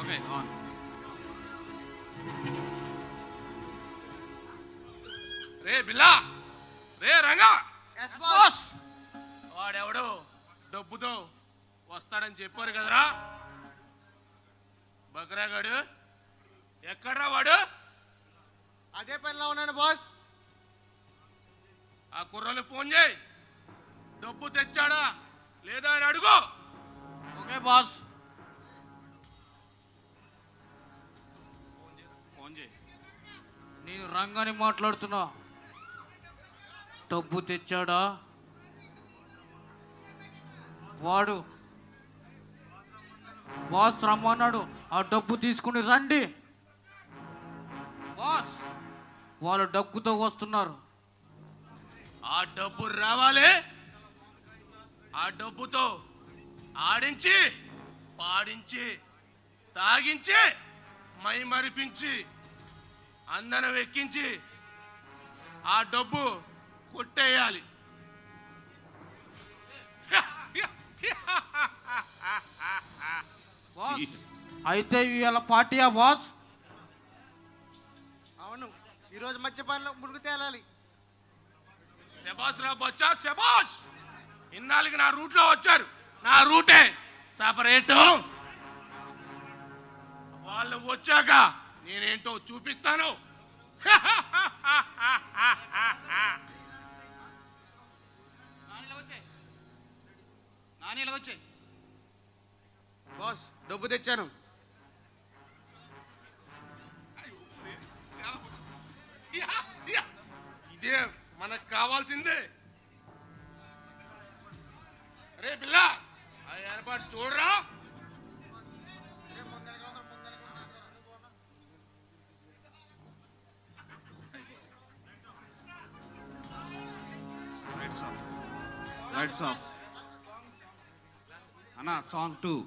Okay, on. రే బిల్లా, రే రంగా, ఎస్ బాస్. వాడెవడు డబ్బుతో వస్తాడని చెప్పారు కదరా బక్రాగాడు. ఎక్కడ్రా వాడు? అదే పనిలో ఉన్నాను బాస్. ఆ కుర్రలు ఫోన్ చేయి, డబ్బు తెచ్చాడా లేదా అని అడుగు. Okay boss. ఫోన్ చేయి. నేను రంగాని మాట్లాడుతున్నా. డబ్బు తెచ్చాడా? వాడు బాస్ రమ్మన్నాడు, ఆ డబ్బు తీసుకుని రండి. బాస్, వాళ్ళు డబ్బుతో వస్తున్నారు. ఆ డబ్బు రావాలి. ఆ డబ్బుతో ఆడించి పాడించి తాగించి మై మరిపించి అందరం ఎక్కించి ఆ డబ్బు కొట్టేయాలి. బాస్, అయితే ఇవాళ పార్టీయా బాస్? అవును, ఈరోజు మధ్యపాలలో ముడుగు తేలాలి. శబాస్ రా బచ్చా, శబాస్. ఇన్నాళ్ళకి నా రూట్లో వచ్చారు. నా రూటే సపరేట్. వాళ్ళు వచ్చాక నేనేంటో చూపిస్తాను. నాని వచ్చాయి. బాస్, డబ్బు తెచ్చాను. ఇదే మనకు కావాల్సిందే. రే పిల్ల, ఆ ఏర్పాటు చూడరా. Lights off. Lights off. అన్నా, song 2.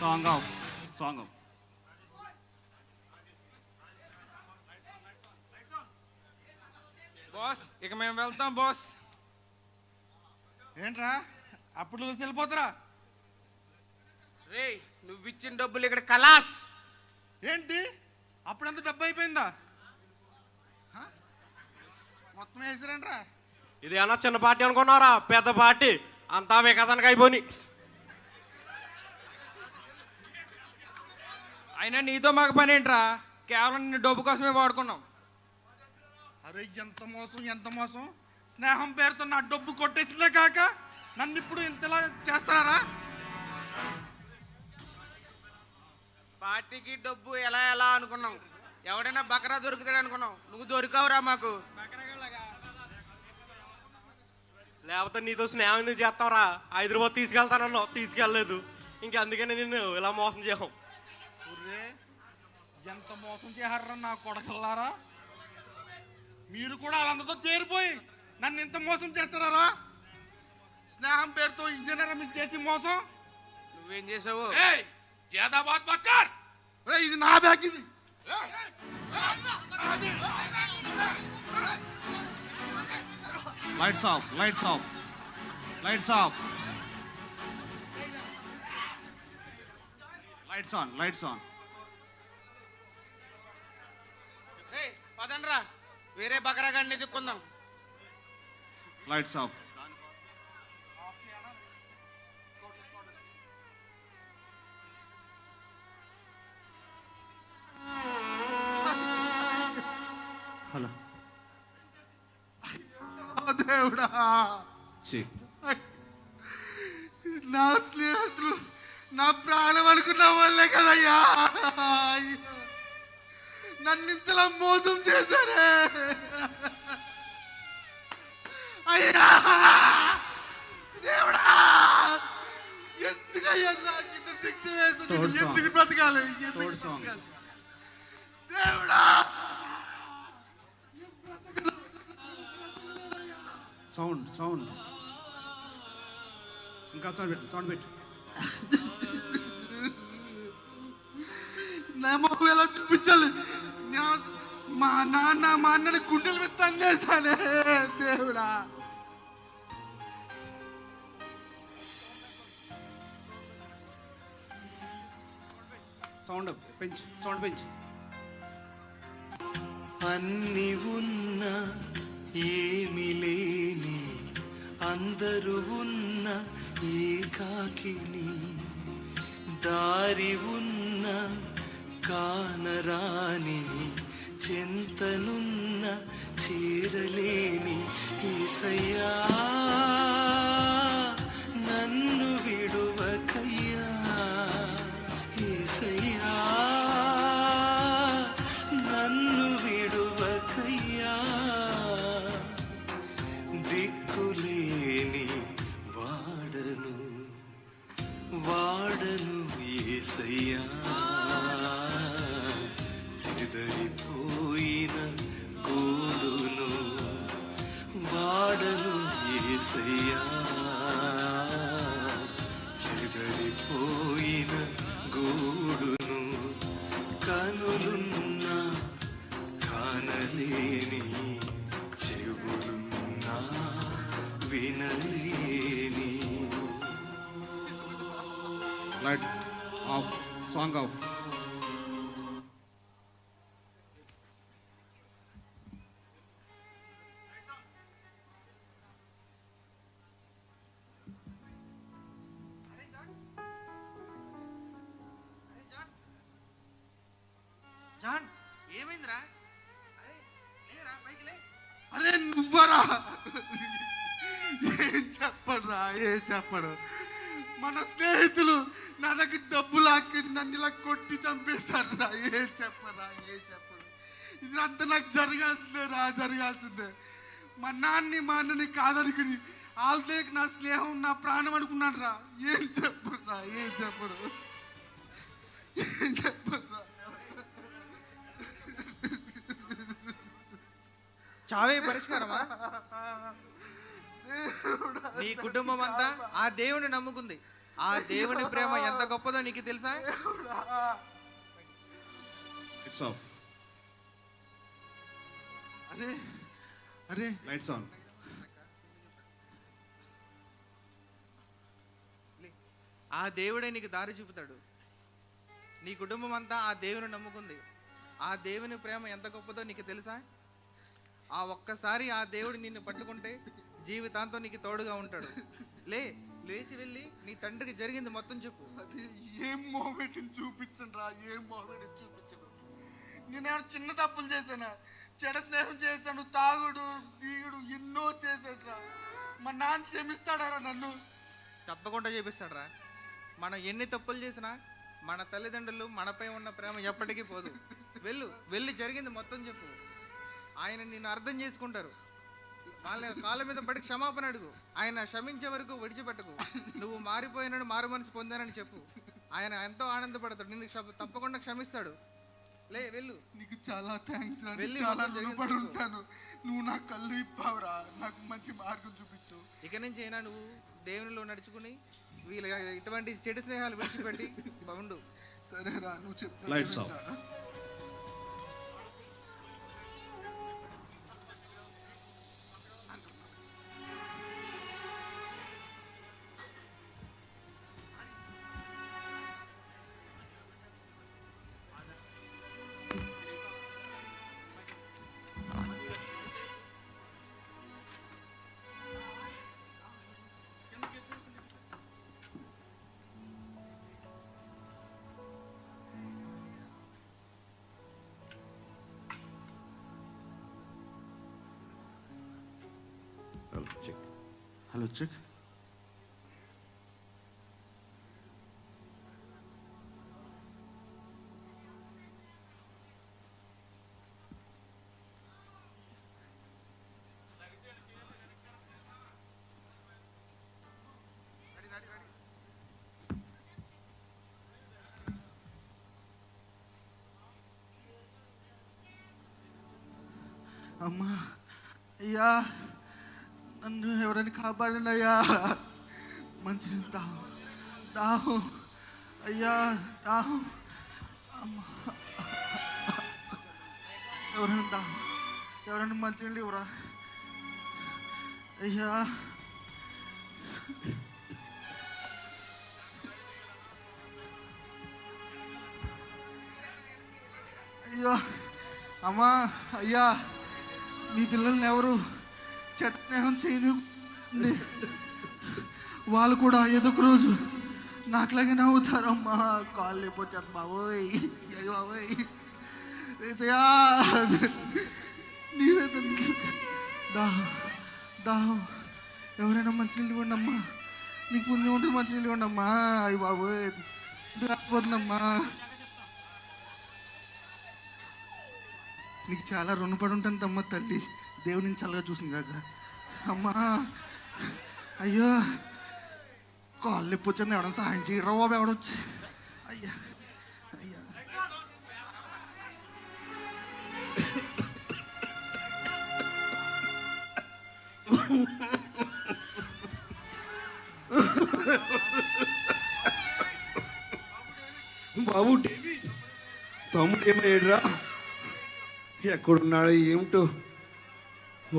Song out. Song out. Boss, ఇక మేము వెళ్తాం బాస్. ఏంట్రా అప్పుడు చూసి వెళ్ళిపోతారా? రే నువ్వు ఇచ్చిన డబ్బులు ఇక్కడ కలాస్. ఏంటి అప్పుడంత డబ్బు అయిపోయిందా? హ? మొత్తం వేసిరంట్రా. ఇది అన్న చిన్న పార్టీ అనుకున్నారా? పెద్ద పార్టీ అంతా వికాసానికి అయిపోయి. అయినా నీతో మాకు పని ఏంట్రా? కేవలం నిన్ను డబ్బు కోసమే వాడుకున్నాం. అరే ఎంత మోసం, ఎంత మోసం! స్నేహం పేరుతో నా డబ్బు కొట్టేసిందే కాక నన్ను ఇప్పుడు ఇంతలా చేస్తారా? పార్టీకి డబ్బు ఎలా ఎలా అనుకున్నాం. ఎవడైనా బకరా దొరుకుతాడు అనుకున్నాం. నువ్వు దొరికావురా మాకు. లేకపోతే నీతో స్నేహం ఎందుకు చేస్తావురా? హైదరాబాద్ తీసుకెళ్తానన్నావు, తీసుకెళ్ళలేదు. ఇంకా అందుకని నిన్ను ఇలా మోసం చేయవు. ఒర్రే ఎంత మోసం చేశారా నా కొడకల్లారా! మీరు కూడా వాళ్ళందరితో చేరిపోయి నన్ను ఇంత మోసం చేస్తారా? స్నేహం పేరుతో ఇంజనీర్ మీకు చేసి మోసం. నువ్వేం చేసావు? ఏయ్ జ్యాదా బాత్ మత్ కర్. ఒరేయ్, ఇది నా బ్యాగ్. ఇది lights off, lights off, lights off, lights on, lights on. పదండ్రా వేరే బకరా గాడిని ఎదుక్కుందాం. Lights off. హలో దేవుడా, చి నా స్నేహితులు నా ప్రాణం అనుకున్న వాళ్ళే కదయ్యా. నన్ను ఇంతలా మోసం చేశారే అయ్యా. దేవుడా, ఎందుకయ్యా నాకు ఇంత శిక్ష వేసి ఎందుకు బ్రతకాలి? ఎందుకు బ్రతకాలి? దేవుడా, సౌండ్, సౌండ్, ఇంకా సౌండ్ పెట్టు, సౌండ్ పెట్టు. నా మొహం ఎలా చూపించాలి? మా నాన్న మా అన్నని గుండెల మీద తన్నేసానే దేవుడా. సౌండ్ పెంచు, సౌండ్ పెంచు. అన్ని ఉన్న ఏమి లేని అందరూ ఉన్న ఏకాకిని, దారి ఉన్న కానరాని చెంతనున్న చేరలేని యేసయ్యా, నన్ను విడువకయ్యా. యేసయ్యా, నన్ను విడువకయ్యా. దిక్కులేని వాడను వాడను యేసయ్యా, చెదరిపోయిన గూడును వాడను యేసయ్యా, చెదరిపోయిన గూడును. కనులున్నా కానలేని, చెవులున్నా వినలేని. Light off, song off. John ఏమైందిరా? అరే లేరా, పైకి లే. అరే నువ్వరా? ఏం చెప్పడురా, ఏం చెప్పడు. మన స్నేహితులు నా దగ్గర డబ్బు లాక్కి నన్ను ఇలా కొట్టి చంపేశారురా. ఏం చెప్పరా, ఏం చెప్పడు. ఇది అంతా నాకు జరగాల్సిందే రా, జరగాల్సిందే. మా నాన్ని మా అన్నని కాదనుకుని వాళ్ళతో నా స్నేహం నా ప్రాణం అనుకున్నాను రా. ఏం చెప్పడురా, ఏం చెప్పడు, ఏం చెప్పడురా. చావే పరిష్కారమా? నీ కుటుంబం అంతా ఆ దేవుని నమ్ముకుంది. ఆ దేవుని ప్రేమ ఎంత గొప్పదో నీకు తెలుసా? It's of. అరే అరే లైట్స్ ఆన్. ఆ దేవుడే నీకు దారి చూపుతాడు. నీ కుటుంబం అంతా ఆ దేవుని నమ్ముకుంది. ఆ దేవుని ప్రేమ ఎంత గొప్పదో నీకు తెలుసా? ఆ ఒక్కసారి ఆ దేవుడు నిన్ను పట్టుకుంటే జీవితాంతం నీకు తోడుగా ఉంటాడు. లేచి వెళ్ళి నీ తండ్రికి జరిగింది మొత్తం చెప్పు. అది ఏం మూమెంట్ని చూపించండి రా, ఏం మూమెంట్ని చూపించను. నేనేమైనా చిన్న తప్పులు చేశానా? చెడ స్నేహం చేశాను, తాగుడు తీగుడు ఎన్నో చేశాడు రా. మా నాన్న క్షమిస్తాడారా నన్ను? తప్పకుండా చేపిస్తాడరా. మనం ఎన్ని తప్పులు చేసినా మన తల్లిదండ్రులు మనపై ఉన్న ప్రేమ ఎప్పటికీ పోదు. వెళ్ళి జరిగింది మొత్తం చెప్పు. ఆయన నిన్ను అర్థం చేసుకుంటారు. వాళ్ళ కాళ్ళ మీద పడి క్షమాపణ అడుగు. ఆయన క్షమించే వరకు విడిచిపెట్టకు. నువ్వు మారిపోయినాడు, మారు మనసు పొందానని చెప్పు. ఆయన ఎంతో ఆనందపడతాడు, నిన్ను తప్పకుండా క్షమిస్తాడు. వెళ్ళు. నీకు చాలా థ్యాంక్స్ రా, వెళ్ళి చాలా మొత్తం రుణపడి ఉంటాను. నువ్వు నా కళ్ళు ఇప్పావురా, నాకు మంచి మార్గం చూపించు. ఇక నుంచి అయినా నువ్వు దేవునిలో నడుచుకుని వీళ్ళ ఇటువంటి చెడు స్నేహాలు విడిచిపెట్టి ఉండు. సరేరా, నువ్వు Lights off. చెప్పు. Hello check. అమ్మా, అయ్యా, నన్ను ఎవరైనా కాపాడండి అయ్యా. మంచి దాహం అయ్యా, దాహం. అమ్మా, ఎవరైనా మంచినీళ్ళు ఇవ్వరా అయ్యా. అయ్యో అమ్మా, అయ్యా, మీ పిల్లల్ని ఎవరు చెడ్డ స్నేహం చేయనివ్వండి. వాళ్ళు కూడా ఏదో ఒక రోజు నాకులాగే నవ్వుతారమ్మా. కాళ్ళు లేకపోతే బాబోయ్, అయ్యో బాబోయ్, వేసయ్యా, నీవే దాహం. ఎవరైనా మంచినీళ్ళు ఇవ్వండి అమ్మా, మీకు పుణ్యం ఉంటుంది, మంచినీళ్ళు ఇవ్వండి అమ్మా. అయ్యి బాబోయ్, రాకపోతుందమ్మా. నీకు చాలా రుణపడి ఉంటుంది అమ్మ తల్లి, దేవుని చల్లగా చూసింది కాక. అమ్మా, అయ్యో, కాళ్ళు నొప్పి వచ్చింది, ఎవడన్నా సహాయం చేయరా బాబు, ఎవడొచ్చి. అయ్యా అయ్యా, బాబు డేవిడ్, తమ్ముడు ఏమయ్యాడురా? ఎక్కడున్నాడో ఏమిటో,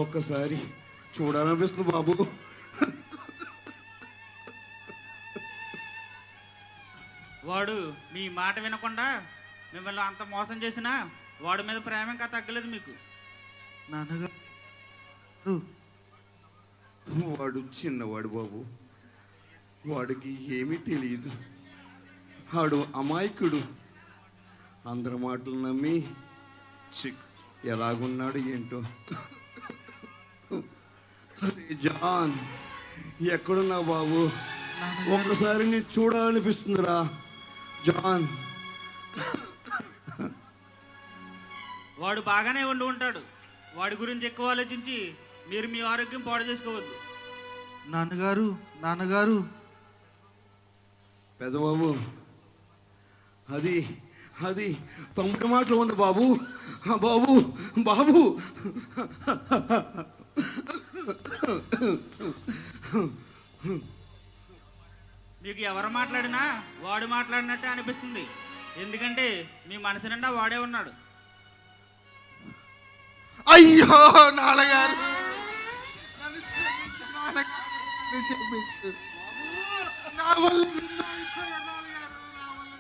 ఒక్కసారి చూడాలనిపిస్తుంది బాబు. వాడు మీ మాట వినకుండా మిమ్మల్ని అంత మోసం చేసినా వాడి మీద ప్రేమ ఇంకా తగ్గలేదు మీకు. నాన్నగారు, వాడు చిన్నవాడు బాబు, వాడికి ఏమీ తెలియదు. వాడు అమాయకుడు. అందరి మాటలు నమ్మి ఎలాగున్నాడు ఏంటో. జాన్, ఎక్కడున్నా బాబు? ఒక్కసారి నేను చూడాలనిపిస్తుందిరా జాన్. వాడు బాగానే ఉండి ఉంటాడు. వాడి గురించి ఎక్కువ ఆలోచించి మీరు మీ ఆరోగ్యం పాడు చేసుకోవద్దు. నాన్నగారు, పెద్దబాబు, అది తమ్ముడి మాటలు ఉంది బాబు. బాబు మీకు ఎవరు మాట్లాడినా వాడు మాట్లాడినట్టే అనిపిస్తుంది. ఎందుకంటే మీ మనసు నిండా వాడే ఉన్నాడు. అయ్యో నాన్నగారు, నా వల్ల నిన్న అయిపోయా నాన్నగారు, నా వల్ల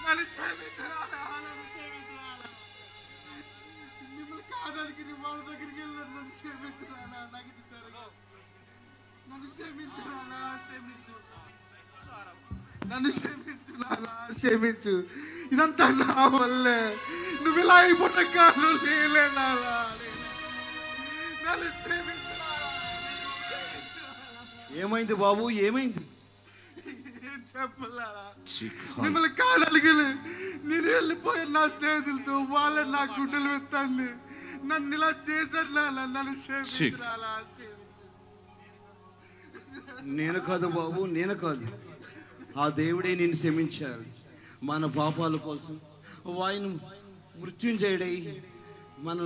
నన్ను క్షమించు నాన్న, నన్ను క్షమించు నాన్న. మిమ్మల్ని కాదానికి నీ వాళ్ళ దగ్గరికి వెళ్ళాను, నన్ను క్షమించు నాన్న, నాకు ఇది జరగదు. నన్ను క్షమించు నాన్న, క్షమించు. నన్ను క్షమించు నాన్న, క్షమించు. ఇదంతా నా వల్లే. నువ్వు ఇలా అయిపోయిన కాదు లేలే నాన్న, నన్ను క్షమించు నాన్న. ఏమైంది బాబు, ఏమైంది? ఏం చెప్పలారా, మిమ్మల్ని కాదలిగలే. నేను వెళ్ళిపోయాను నా స్నేహితులతో, వాళ్ళని నా గుండెలు వెత్తాను. నన్ను ఇలా చేశారు నాన్న, నన్ను క్షమించు నాన్న, క్షమించు. నేను కాదు బాబు, నేను కాదు, ఆ దేవుడే నేను క్షమించాలి. మన పాపాల కోసం ఆయన మృత్యుంజయుడై మన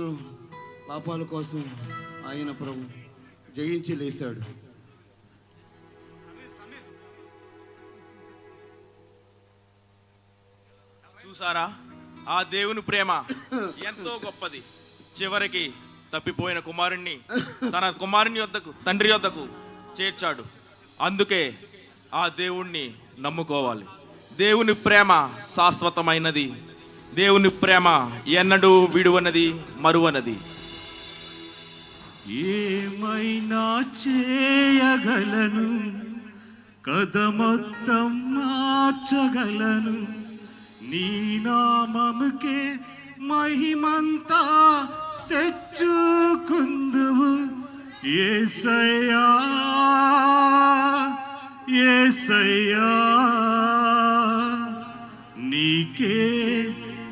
పాపాల కోసం ఆయన ప్రభు జయించి లేచాడు. చూసారా, ఆ దేవుని ప్రేమ ఎంతో గొప్పది. చివరికి తప్పిపోయిన కుమారుణ్ణి తన కుమారుని యొద్దకు, తండ్రి యొద్దకు చేర్చాడు. అందుకే ఆ దేవుణ్ణి నమ్ముకోవాలి. దేవుని ప్రేమ శాశ్వతమైనది. దేవుని ప్రేమ ఎన్నడూ విడువనది, మరువనది. ఏమైనా చేయగలను, కథ మొత్తం మార్చగలను, నీ నామముకే మహిమంతా తెచ్చుకుందువు యేసయ్యా, యేసయ్యా. నీకే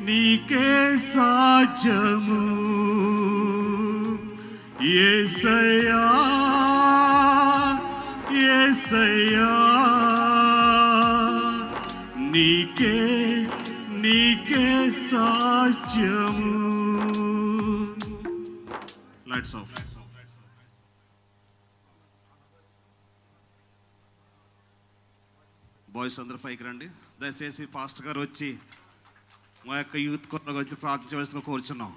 నీకే సాధ్యము యేసయ్యా, యేసయ్యా. నీకే నీకే సాధ్యము. Lights off. బాయ్స్ అందరూ పైకి రండి. దయచేసి ఫాస్ట్ గారు వచ్చి మా యొక్క యూత్ కొరకు వచ్చి ప్రార్థన చేయవలసిందిగా కోరుచున్నాం.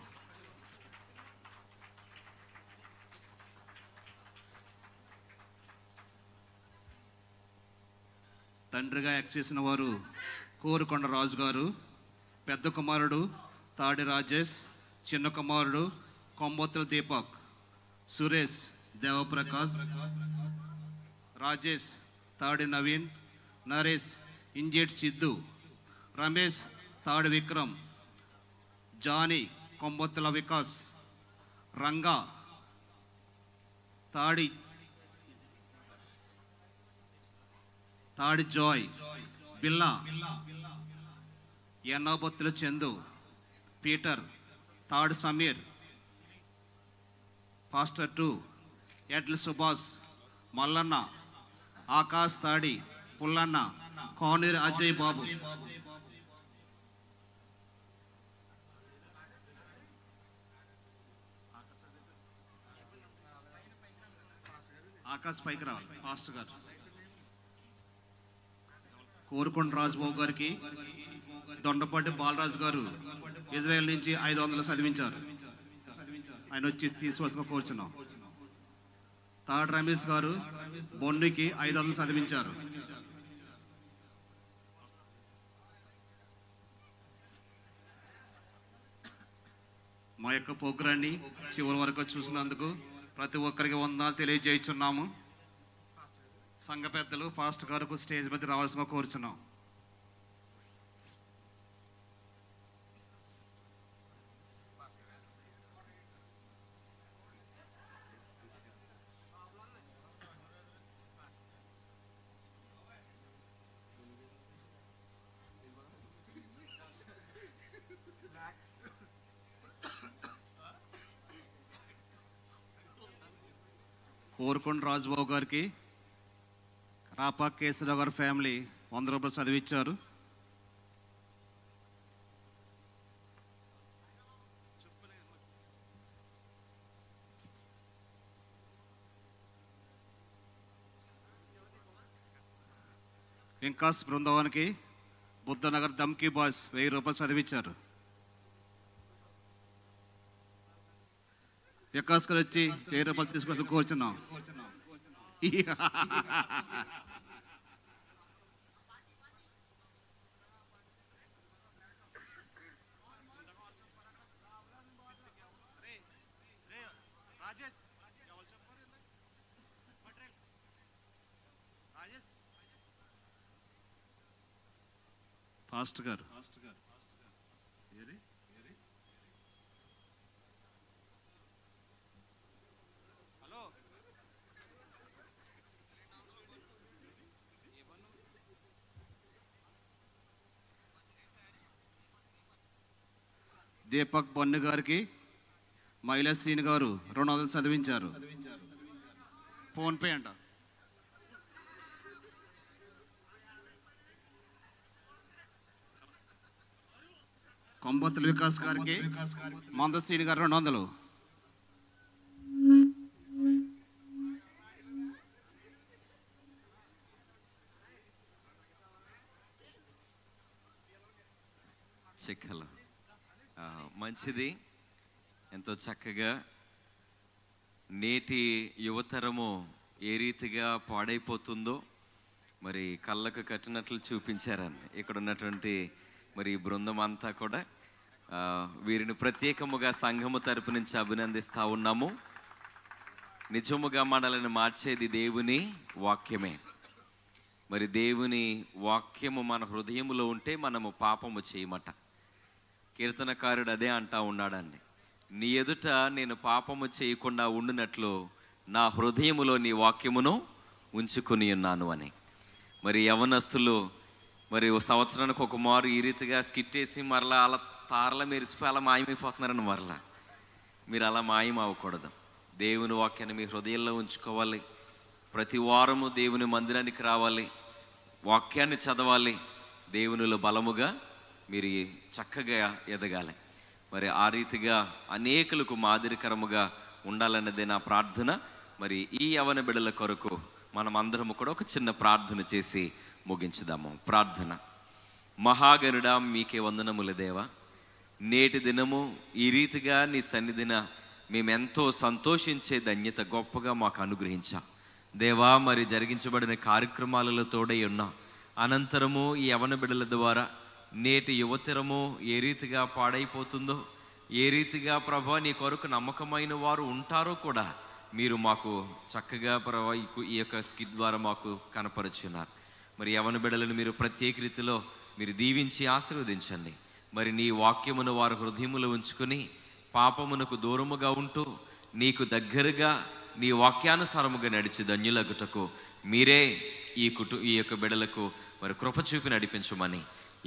తండ్రిగా యాక్ట్ చేసిన వారు కోరుకొండ రాజు గారు, పెద్ద కుమారుడు తాడి రాజేష్, చిన్న కుమారుడు కొంబోతుల దీపక్, సురేష్ దేవప్రకాష్, రాజేష్ తాడి నవీన్, నరేష్ ఇంజేట్ సిద్ధు, రమేష్ తాడి విక్రమ్, జానీ కొంబొత్తుల వికాస్, రంగా తాడి జాయ్, బిల్లా ఎన్నోబొత్తుల చందు, పీటర్ తాడు సమీర్, పాస్టర్ 2 ఎడ్ల సుభాష్, మల్లన్న, ఆకాశ్ తాడి, పుల్లన్న, కోనేరు అజయ్ బాబు, ఆకాశ్ పైకి రావాలి పాస్టర్ గారు. కోరుకొండ రాజుబాబు గారికి దొండపాటి బాలరాజు గారు ఇజ్రాయెల్ నుంచి 500 చదివించారు. ఆయన వచ్చి తీసుకోవాల్సిన కోరుచున్నాం. తాడు రమేష్ గారు బొండుకి 500 చదివించారు. మా యొక్క ప్రోగ్రాన్ని చివరి వరకు చూసినందుకు ప్రతి ఒక్కరికి వందనాలు తెలియజేస్తున్నాము. సంఘ పెద్దలు ఫాస్ట్ గారు స్టేజ్ మీద రావాల్సిన కోరుచున్నాం. కోరుకొండ రాజుబాబు గారికి రాపా కేశవరావు గారి ఫ్యామిలీ 100 రూపాయలు చదివించారు. వికాస్ బృందావానికి బుద్ధనగర్ దమ్కి బాయ్స్ 1000 రూపాయలు చదివించారు. వికాస్ గారు వచ్చి 1000 రూపాయలు తీసుకొని కూర్చున్నాం. పాస్టర్ గారు దీపక్ బన్ను గారికి మహిళా శ్రీని గారు 200 చదివించారు. ఫోన్పే అంట. కొంబత్తుల వికాస్ గారికి మందశ్రీని గారు 200. చెక్కల మంచిది. ఎంతో చక్కగా నేటి యువతరము ఏ రీతిగా పాడైపోతుందో మరి కళ్ళకు కట్టినట్లు చూపించారని ఇక్కడ ఉన్నటువంటి మరి ఈ బృందం అంతా కూడా వీరిని ప్రత్యేకముగా సంఘము తరపు నుంచి అభినందిస్తూ ఉన్నాము. నిజముగా మనల్ని మార్చేది దేవుని వాక్యమే. మరి దేవుని వాక్యము మన హృదయములో ఉంటే మనము పాపము చేయమట. కీర్తనకారుడు అదే అంటా ఉన్నాడండి, నీ ఎదుట నేను పాపము చేయకుండా ఉండినట్లు నా హృదయములో నీ వాక్యమును ఉంచుకొని ఉన్నాను అని. మరి యవనస్తులు మరి సంవత్సరానికి ఒక మారు ఈ రీతిగా స్కిట్టేసి మరలా అలా తారల మెరిసిపోయి అలా మాయమైపోతున్నారని మరలా మీరు అలా మాయం అవ్వకూడదు. దేవుని వాక్యాన్ని మీ హృదయంలో ఉంచుకోవాలి. ప్రతి వారము దేవుని మందిరానికి రావాలి, వాక్యాన్ని చదవాలి, దేవునిలో బలముగా మీరు చక్కగా ఎదగాలి. మరి ఆ రీతిగా అనేకులకు మాదిరికరముగా ఉండాలన్నదే నా ప్రార్థన. మరి ఈ యవన బిడ్డల కొరకు మనం అందరము కూడా ఒక చిన్న ప్రార్థన చేసి ముగించుదాము. ప్రార్థన. మహాగణుడా, మీకే వందనములు దేవా. నేటి దినము ఈ రీతిగా నీ సన్నిధిన మేమెంతో సంతోషించే ధన్యత గొప్పగా మాకు అనుగ్రహించాం దేవా. మరి జరిగించబడిన కార్యక్రమాలలో తోడై ఉన్నాం. అనంతరము ఈ యవన బిడ్డల ద్వారా నేటి యువతరము ఏ రీతిగా పాడైపోతుందో, ఏ రీతిగా ప్రభా నీ కొరకు నమ్మకమైన వారు ఉంటారో కూడా మీరు మాకు చక్కగా ప్రభా ఈ యొక్క స్కిట్ ద్వారా మాకు కనపరుచున్నారు. మరి యవన బిడ్డలను మీరు ప్రత్యేక రీతిలో మీరు దీవించి ఆశీర్వదించండి. మరి నీ వాక్యమును వారి హృదయములో ఉంచుకొని పాపమునకు దూరముగా ఉంటూ నీకు దగ్గరగా నీ వాక్యానుసారముగా నడిచి ధన్యులగుటకు మీరే ఈ యొక్క బిడ్డలకు మరి కృప చూపి నడిపించమని,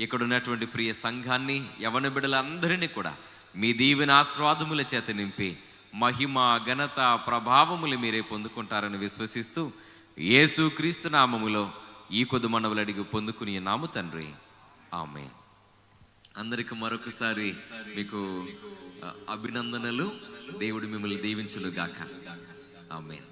ఇక్కడ ఉన్నటువంటి ప్రియ సంఘాన్ని యవన బిడ్డలందరినీ కూడా మీ దీవెన ఆశీర్వాదముల చేత నింపి మహిమ ఘనత ప్రభావములు మీరే పొందుకుంటారని విశ్వసిస్తూ యేసు క్రీస్తు నామములో ఈ కొద్ది మనవులు అడిగి పొందుకుని నాము తండ్రి, ఆమేన్. అందరికి మరొకసారి మీకు అభినందనలు. దేవుడు మిమ్మల్ని దీవించును గాక. ఆమేన్.